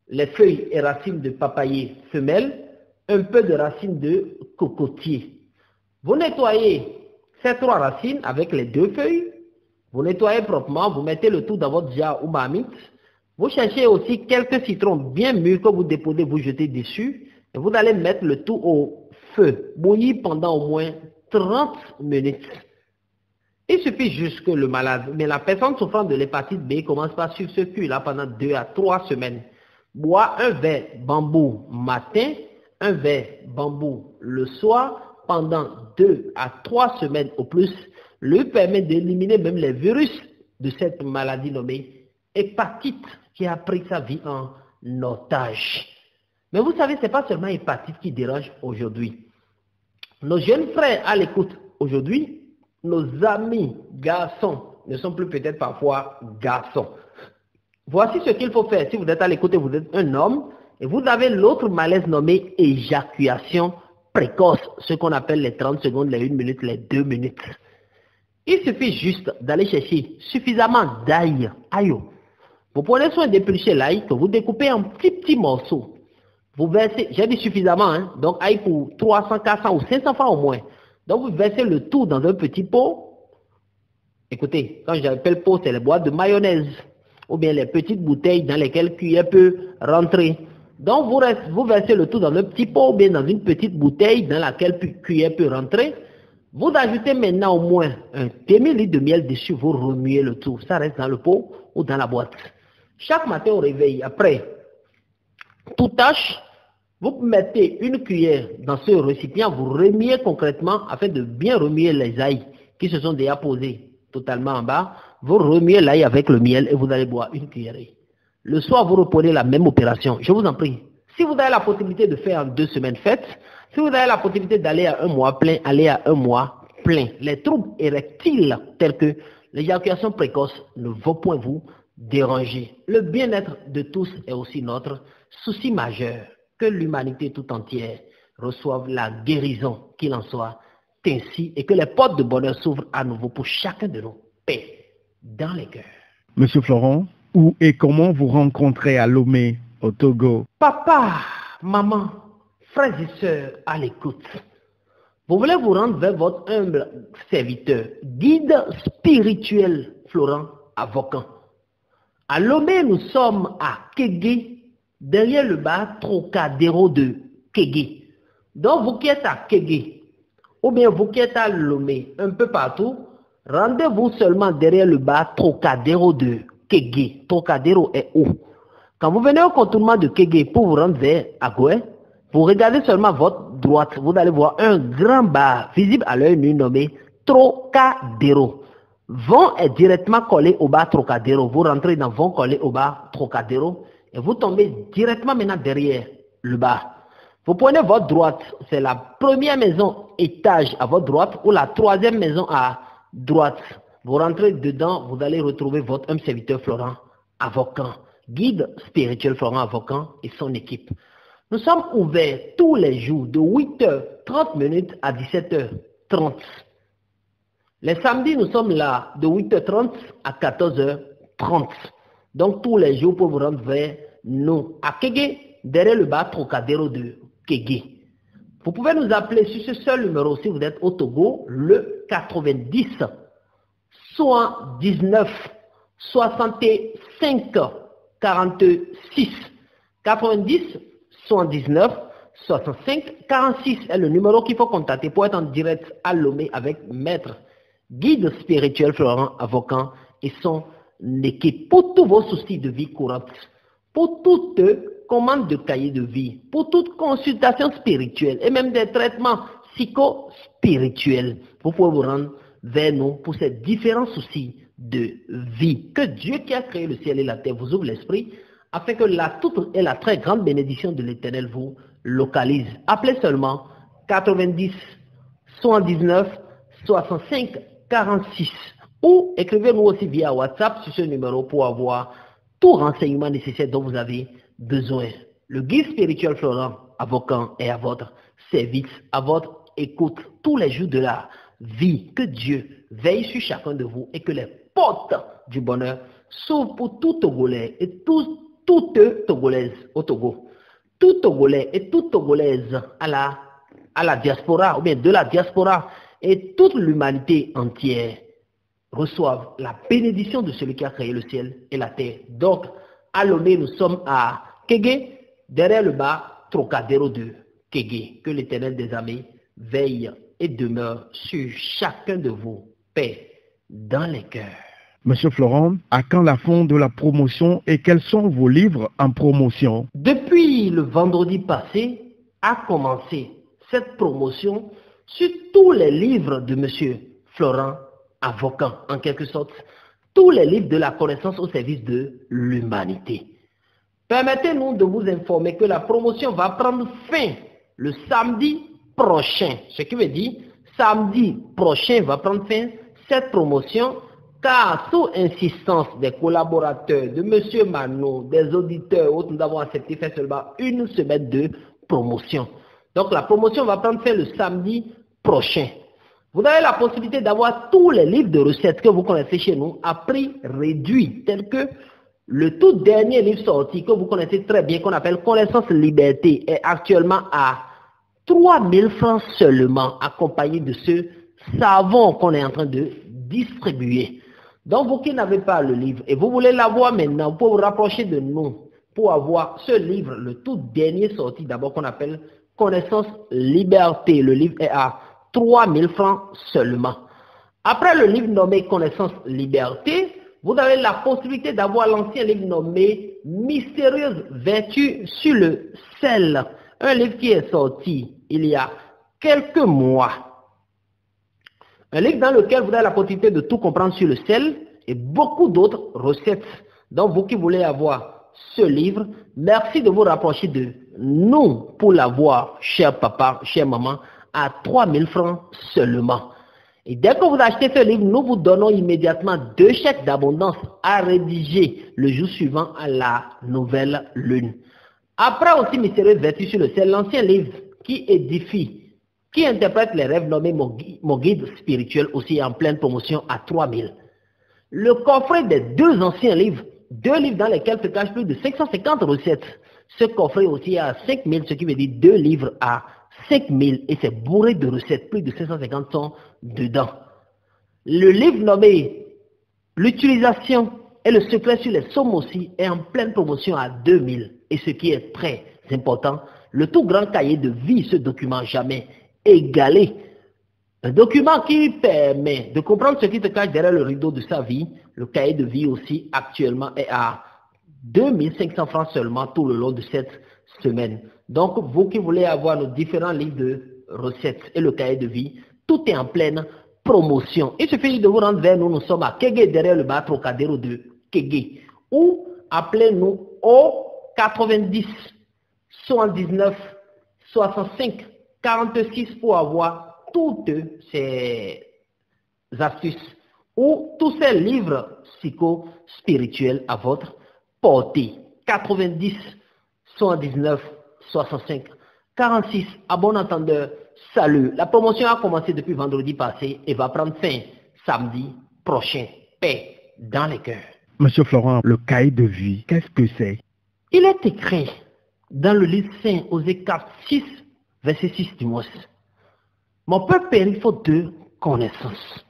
les feuilles et racines de papayer femelle, un peu de racines de cocotier. Vous nettoyez ces 3 racines avec les 2 feuilles, vous nettoyez proprement, vous mettez le tout dans votre jar ou marmite. Vous cherchez aussi quelques citrons bien mûrs que vous déposez, vous jetez dessus. Et vous allez mettre le tout au feu, bouillir pendant au moins 30 minutes. Il suffit juste que le malade, mais la personne souffrant de l'hépatite B commence par suivre ce cuit-là pendant 2 à 3 semaines. Boire un verre bambou matin, un verre bambou le soir, pendant 2 à 3 semaines au plus, lui permet d'éliminer même les virus de cette maladie nommée hépatite qui a pris sa vie en otage. Mais vous savez, ce n'est pas seulement l'hépatite qui dérange aujourd'hui. Nos jeunes frères à l'écoute aujourd'hui, nos amis garçons ne sont plus peut-être parfois garçons. Voici ce qu'il faut faire si vous êtes à l'écoute et vous êtes un homme et vous avez l'autre malaise nommé éjaculation précoce, ce qu'on appelle les 30 secondes, les 1 minute, les 2 minutes. Il suffit juste d'aller chercher suffisamment d'ail. Vous prenez soin d'éplucher l'ail que vous découpez en petits morceaux. Vous versez, j'ai dit suffisamment, hein, donc ail pour 300, 400 ou 500 francs au moins. Donc vous versez le tout dans un petit pot. Écoutez, quand j'appelle pot, c'est les boîtes de mayonnaise ou bien les petites bouteilles dans lesquelles cuillère peut rentrer. Donc vous versez le tout dans un petit pot ou bien dans une petite bouteille dans laquelle cuillère peut rentrer. Vous ajoutez maintenant au moins un demi-litre de miel dessus, vous remuez le tout. Ça reste dans le pot ou dans la boîte. Chaque matin au réveil, après toute tâche, vous mettez une cuillère dans ce récipient, vous remuez concrètement afin de bien remuer les ails qui se sont déjà posés totalement en bas. Vous remuez l'ail avec le miel et vous allez boire une cuillerée. Le soir, vous reprenez la même opération. Je vous en prie. Si vous avez la possibilité de faire en 2 semaines, faites. Si vous avez la possibilité d'aller à 1 mois plein, allez à 1 mois plein. Les troubles érectiles tels que l'éjaculation précoce ne vont point vous déranger. Le bien-être de tous est aussi notre souci majeur. Que l'humanité tout entière reçoive la guérison qu'il en soit ainsi et que les portes de bonheur s'ouvrent à nouveau pour chacun de nous. Paix dans les cœurs. Monsieur Florent, où et comment vous rencontrez à Lomé, au Togo? Papa, maman, frères et sœurs à l'écoute, vous voulez vous rendre vers votre humble serviteur, guide spirituel Florent Avocan. À Lomé, nous sommes à Kégué, derrière le bar Trocadéro de Kégué. Donc vous qui êtes à Kégué, ou bien vous qui êtes à Lomé, un peu partout, rendez-vous seulement derrière le bar Trocadéro de Kégué. Trocadéro est où? Quand vous venez au contournement de Kégué pour vous rendre vers Agoué, vous regardez seulement votre droite, vous allez voir un grand bar visible à l'œil nu nommé Trocadéro. Vont est directement collé au bar Trocadéro. Vous rentrez dans Vont collé au bar Trocadéro et vous tombez directement maintenant derrière le bar. Vous prenez votre droite, c'est la première maison étage à votre droite ou la 3e maison à droite. Vous rentrez dedans, vous allez retrouver votre homme serviteur Florent Avocan, guide spirituel Florent Avocan et son équipe. Nous sommes ouverts tous les jours de 8h30 à 17h30. Les samedis, nous sommes là de 8h30 à 14h30. Donc tous les jours pour vous rendre vers nous. À Kégué, derrière le bar Trocadéro de Kégué. Vous pouvez nous appeler sur ce seul numéro si vous êtes au Togo, le 90 79 65 46. 90 79 65 46 est le numéro qu'il faut contacter pour être en direct à Lomé avec Maître guide spirituel Florent Avocan et son équipe pour tous vos soucis de vie courante, pour toute commande de cahier de vie pour toute consultation spirituelle et même des traitements psychospirituels. Vous pouvez vous rendre vers nous pour ces différents soucis de vie. Que Dieu qui a créé le ciel et la terre vous ouvre l'esprit afin que la toute et la très grande bénédiction de l'Éternel vous localise. Appelez seulement 90 79 65 46 ou écrivez-nous aussi via WhatsApp sur ce numéro pour avoir tout renseignement nécessaire dont vous avez besoin. Le guide spirituel Florent Avocan est à votre service, à votre écoute tous les jours de la vie. Que Dieu veille sur chacun de vous et que les portes du bonheur s'ouvrent pour tout Togolais et toutes Togolaises au Togo. Tout Togolais et toute Togolaise à la diaspora ou bien de la diaspora et toute l'humanité entière reçoivent la bénédiction de celui qui a créé le ciel et la terre. Donc, à Lomé, nous sommes à Kégué, derrière le bas, Trocadéro de Kégué. Que l'Éternel des armées veille et demeure sur chacun de vous, paix dans les cœurs. Monsieur Florent, à quand la fin de la promotion et quels sont vos livres en promotion? Depuis le vendredi passé, a commencé cette promotion sur tous les livres de Monsieur Florent Avocan, en quelque sorte, tous les livres de la connaissance au service de l'humanité. Permettez-nous de vous informer que la promotion va prendre fin le samedi prochain. Ce qui veut dire, samedi prochain va prendre fin cette promotion, car sous insistance des collaborateurs, de M. Mano, des auditeurs, autres, nous avons accepté faire seulement une semaine de promotion. Donc la promotion va prendre fin le samedi prochain. Vous avez la possibilité d'avoir tous les livres de recettes que vous connaissez chez nous à prix réduit, tels que le tout dernier livre sorti que vous connaissez très bien, qu'on appelle Connaissance Liberté, est actuellement à 3 000 francs seulement, accompagné de ce savon qu'on est en train de distribuer. Donc vous qui n'avez pas le livre et vous voulez l'avoir maintenant, vous pouvez vous rapprocher de nous pour avoir ce livre, le tout dernier sorti d'abord qu'on appelle Connaissance Liberté. Le livre est à 3 000 francs seulement. Après le livre nommé Connaissance Liberté, vous avez la possibilité d'avoir l'ancien livre nommé Mystérieuse Vertu sur le sel. Un livre qui est sorti il y a quelques mois. Un livre dans lequel vous avez la possibilité de tout comprendre sur le sel et beaucoup d'autres recettes. Donc vous qui voulez avoir ce livre, merci de vous rapprocher de nous pour l'avoir, cher papa, chère maman, à 3 000 francs seulement. Et dès que vous achetez ce livre, nous vous donnons immédiatement 2 chèques d'abondance à rédiger le jour suivant à la nouvelle lune. Après aussi Mystérieuse Vertu sur le ciel, l'ancien livre qui édifie, qui interprète les rêves nommé Mon guide spirituel aussi en pleine promotion à 3 000. Le coffret des 2 anciens livres, 2 livres dans lesquels se cachent plus de 550 recettes. Ce coffret aussi est à 5 000, ce qui veut dire 2 livres à 5 000 et c'est bourré de recettes, plus de 550 sont dedans. Le livre nommé L'utilisation et le secret sur les sommes aussi est en pleine promotion à 2 000. Et ce qui est très important, le tout grand cahier de vie, ce document jamais égalé. Un document qui permet de comprendre ce qui se cache derrière le rideau de sa vie. Le cahier de vie aussi actuellement est à 2 500 francs seulement tout le long de cette semaine. Donc vous qui voulez avoir nos différents livres de recettes et le cahier de vie, tout est en pleine promotion. Il suffit de vous rendre vers nous, nous sommes à Kégué derrière le bar Trocadéro de Kégué. Ou appelez-nous au 90 79 65 46 pour avoir toutes ces astuces ou tous ces livres psycho-spirituels à votre portée. 90 79 65 46. À bon entendeur, salut. La promotion a commencé depuis vendredi passé et va prendre fin samedi prochain. Paix dans les cœurs. Monsieur Florent, le cahier de vie, qu'est-ce que c'est? Il est écrit dans le livre saint, Osée 4, 6, verset 6 du mois. Mon peuple périt faute de connaissance.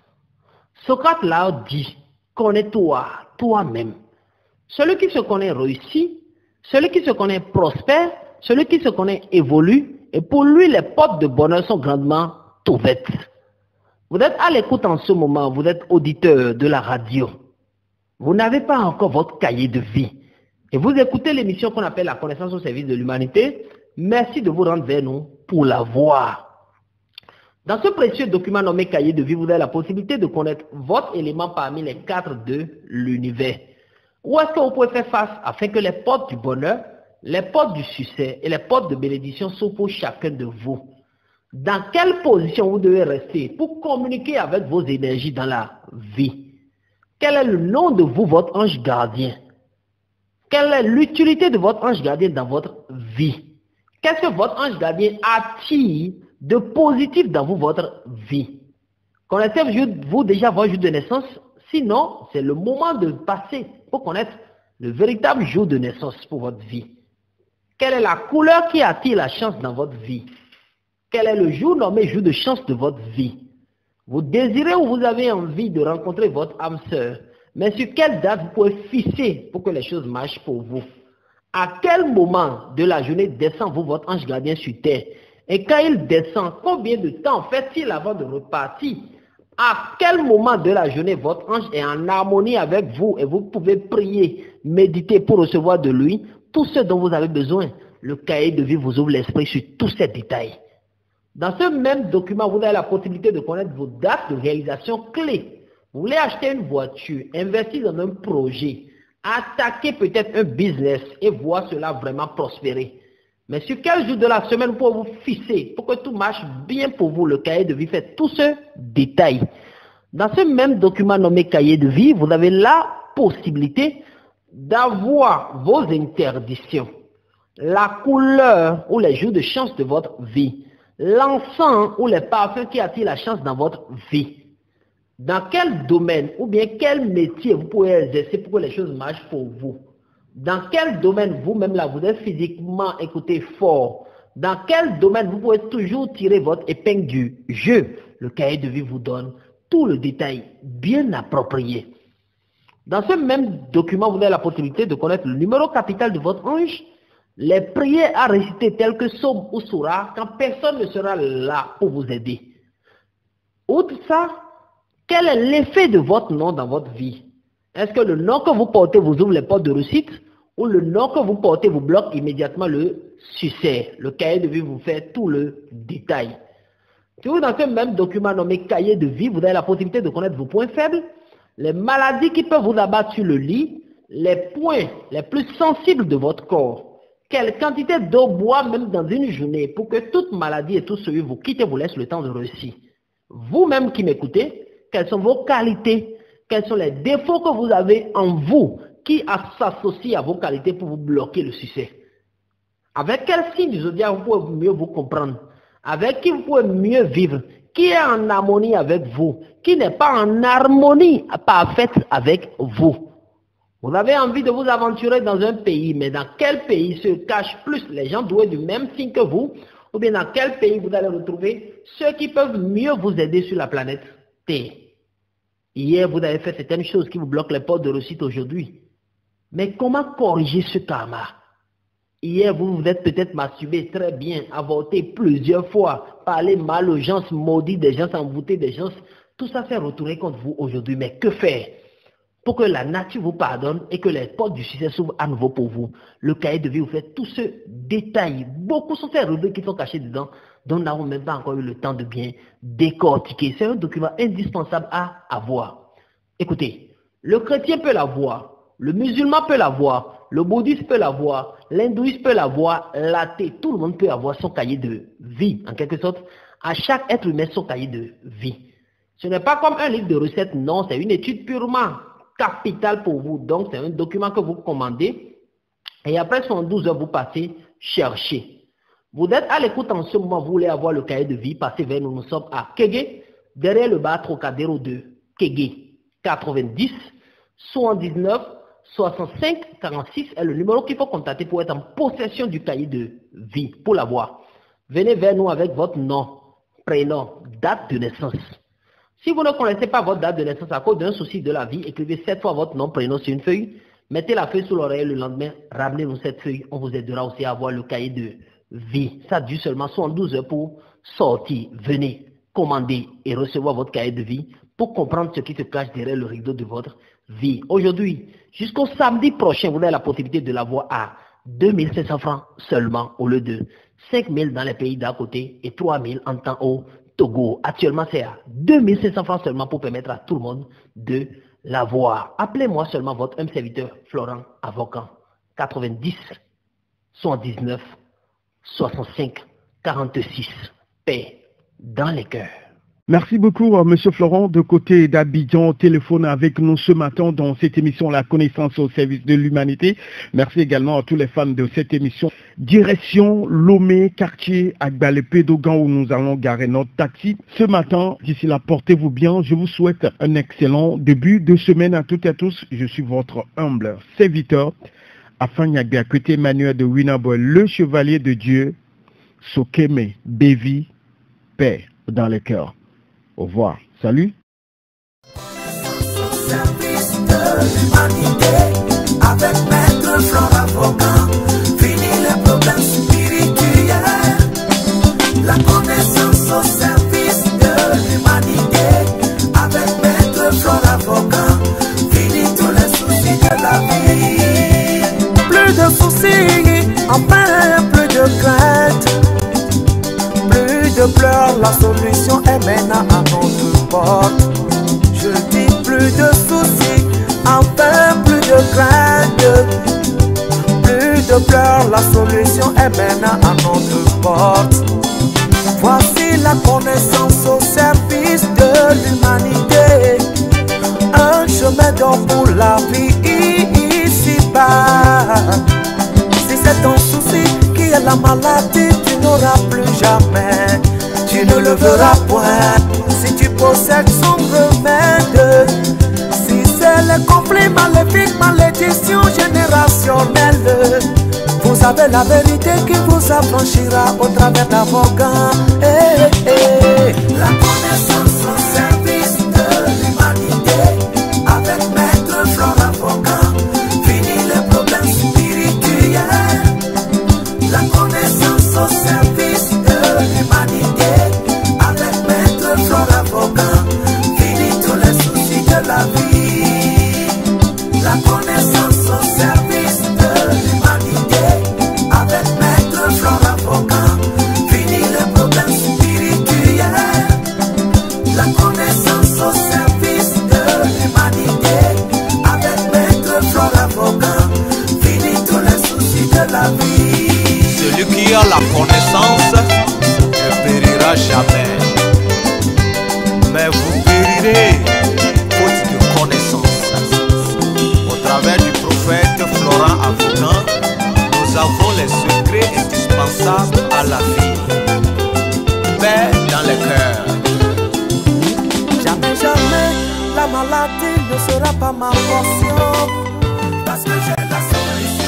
Socrate là dit, connais-toi toi-même. Celui qui se connaît réussit, celui qui se connaît prospère, celui qui se connaît évolue, et pour lui les portes de bonheur sont grandement ouvertes. Vous êtes à l'écoute en ce moment, vous êtes auditeur de la radio. Vous n'avez pas encore votre cahier de vie. Et vous écoutez l'émission qu'on appelle La connaissance au service de l'humanité. Merci de vous rendre vers nous pour la voir. Dans ce précieux document nommé cahier de vie, vous avez la possibilité de connaître votre élément parmi les 4 de l'univers. Où est-ce que vous pouvez faire face afin que les portes du bonheur, les portes du succès et les portes de bénédiction s'ouvrent pour chacun de vous? Dans quelle position vous devez rester pour communiquer avec vos énergies dans la vie? Quel est le nom de vous, votre ange gardien? Quelle est l'utilité de votre ange gardien dans votre vie? Qu'est-ce que votre ange gardien attire de positif dans vous, votre vie? Connaissez-vous déjà votre jour de naissance? Sinon, c'est le moment de passer pour connaître le véritable jour de naissance pour votre vie. Quelle est la couleur qui attire la chance dans votre vie? Quel est le jour nommé jour de chance de votre vie? Vous désirez ou vous avez envie de rencontrer votre âme sœur, mais sur quelle date vous pouvez fixer pour que les choses marchent pour vous? À quel moment de la journée descend-vous votre ange gardien sur terre? Et quand il descend, combien de temps fait-il avant de repartir? À quel moment de la journée votre ange est en harmonie avec vous et vous pouvez prier, méditer pour recevoir de lui tout ce dont vous avez besoin? Le cahier de vie vous ouvre l'esprit sur tous ces détails. Dans ce même document, vous avez la possibilité de connaître vos dates de réalisation clés. Vous voulez acheter une voiture, investir dans un projet, attaquer peut-être un business et voir cela vraiment prospérer. Mais sur quel jour de la semaine vous pouvez vous fixer pour que tout marche bien pour vous? Le cahier de vie fait tout ce détail. Dans ce même document nommé cahier de vie, vous avez la possibilité d'avoir vos interdictions, la couleur ou les jours de chance de votre vie, l'encens ou les parfums qui attirent la chance dans votre vie. Dans quel domaine ou bien quel métier vous pouvez exercer pour que les choses marchent pour vous? Dans quel domaine vous-même là vous êtes physiquement fort? Dans quel domaine vous pouvez toujours tirer votre épingle du jeu? Le cahier de vie vous donne tout le détail bien approprié. Dans ce même document, vous avez la possibilité de connaître le numéro capital de votre ange, les prières à réciter telles que Somme ou Soura quand personne ne sera là pour vous aider. Outre ça, quel est l'effet de votre nom dans votre vie? Est-ce que le nom que vous portez vous ouvre les portes de réussite ou le nom que vous portez vous bloque immédiatement le succès? Le cahier de vie vous fait tout le détail. Toujours dans ce même document nommé cahier de vie, vous avez la possibilité de connaître vos points faibles, les maladies qui peuvent vous abattre sur le lit, les points les plus sensibles de votre corps. Quelle quantité d'eau boire même dans une journée pour que toute maladie et tout celui vous quitte et vous laisse le temps de réussir? Vous-même qui m'écoutez, quelles sont vos qualités? Quels sont les défauts que vous avez en vous qui s'associent à vos qualités pour vous bloquer le succès? Avec quel signe du zodiaque vous pouvez mieux vous comprendre? Avec qui vous pouvez mieux vivre? Qui est en harmonie avec vous? Qui n'est pas en harmonie parfaite avec vous? Vous avez envie de vous aventurer dans un pays, mais dans quel pays se cachent plus les gens doués du même signe que vous? Ou bien dans quel pays vous allez retrouver ceux qui peuvent mieux vous aider sur la planète Terre? Hier, vous avez fait certaines choses qui vous bloquent les portes de réussite aujourd'hui. Mais comment corriger ce karma? Hier, vous vous êtes peut-être masturbé très bien, avorté plusieurs fois, parlé mal aux gens, maudit des gens, envoûté des gens. Tout ça s'est retourné contre vous aujourd'hui. Mais que faire pour que la nature vous pardonne et que les portes du succès s'ouvrent à nouveau pour vous? Le cahier de vie vous fait tout ce détail. Beaucoup sont ces rubriques qui sont cachées dedans, dont nous n'avons même pas encore eu le temps de bien décortiquer. C'est un document indispensable à avoir. Écoutez, le chrétien peut l'avoir, le musulman peut l'avoir, le bouddhiste peut l'avoir, l'hindouiste peut l'avoir, l'athée, tout le monde peut avoir son cahier de vie, en quelque sorte. À chaque être humain, son cahier de vie. Ce n'est pas comme un livre de recettes, non, c'est une étude purement capitale pour vous. Donc, c'est un document que vous commandez et après 72 heures, vous passez chercher. Vous êtes à l'écoute en ce moment, vous voulez avoir le cahier de vie, passez vers nous. Nous sommes à Kégué, derrière le bar Trocadéro de Kégué. 90 79 65 46 est le numéro qu'il faut contacter pour être en possession du cahier de vie, pour l'avoir. Venez vers nous avec votre nom, prénom, date de naissance. Si vous ne connaissez pas votre date de naissance à cause d'un souci de la vie, écrivez 7 fois votre nom, prénom sur une feuille, mettez la feuille sous l'oreille le lendemain, ramenez-nous cette feuille, on vous aidera aussi à avoir le cahier de vie. Ça dure seulement 72 heures pour sortir. Venez commander et recevoir votre cahier de vie pour comprendre ce qui se cache derrière le rideau de votre vie. Aujourd'hui, jusqu'au samedi prochain, vous avez la possibilité de l'avoir à 2500 francs seulement au lieu de 5000 dans les pays d'à côté et 3000 en temps au Togo. Actuellement, c'est à 2500 francs seulement pour permettre à tout le monde de l'avoir. Appelez-moi seulement votre homme serviteur Florent Avocat 90 79 65 46. Paix dans les cœurs. Merci beaucoup, Monsieur Florent, de côté d'Abidjan, au téléphone avec nous ce matin dans cette émission La connaissance au service de l'humanité. Merci également à tous les fans de cette émission. Direction Lomé, quartier Agbalépé Dogan, où nous allons garer notre taxi. Ce matin, d'ici là, portez-vous bien. Je vous souhaite un excellent début de semaine à toutes et à tous. Je suis votre humble serviteur, afin à côté Emmanuel de Winaboy, le chevalier de Dieu, Sokeme, Bévi, paix dans les cœurs. Au revoir. Salut. Service de l'humanité avec Maître Florent Avocat. Fini les problèmes spirituels. La connaissance au service de l'humanité avec Maître Florent Avocat. Fini tous les soucis de la vie. Plus de soucis, enfin plus de crainte. De pleurs, la solution est maintenant à notre porte. Je dis plus de soucis, enfin plus de crainte. Plus de pleurs, la solution est maintenant à notre porte. Voici la connaissance au service de l'humanité. Un chemin d'or pour la vie ici-bas. Si c'est ton souci qui est la maladie, tu n'auras plus jamais. Tu ne le verras point si tu possèdes son remède. Si c'est le conflit maléfique, malédiction générationnelle, vous avez la vérité qui vous affranchira au travers d'avocats. La connaissance au service de l'humanité avec Maître Florent Avocat. Fini les problèmes spirituels. La connaissance au service de l'humanité avec Maître Florent Avocat. Fini tous les soucis de la vie. La connaissance au service de l'humanité avec Maître Florent Avocat. Fini les problèmes spirituels. La connaissance au service de l'humanité avec Maître Florent Avocat. Fini tous les soucis de la vie. Celui qui a la connaissance ne périra jamais. Mais vous périrez faute de connaissance. Au travers du prophète Florent Avocat, nous avons les secrets indispensables à la vie. Paix dans les cœurs. Jamais, jamais, la maladie ne sera pas ma portion. Parce que j'ai la solution.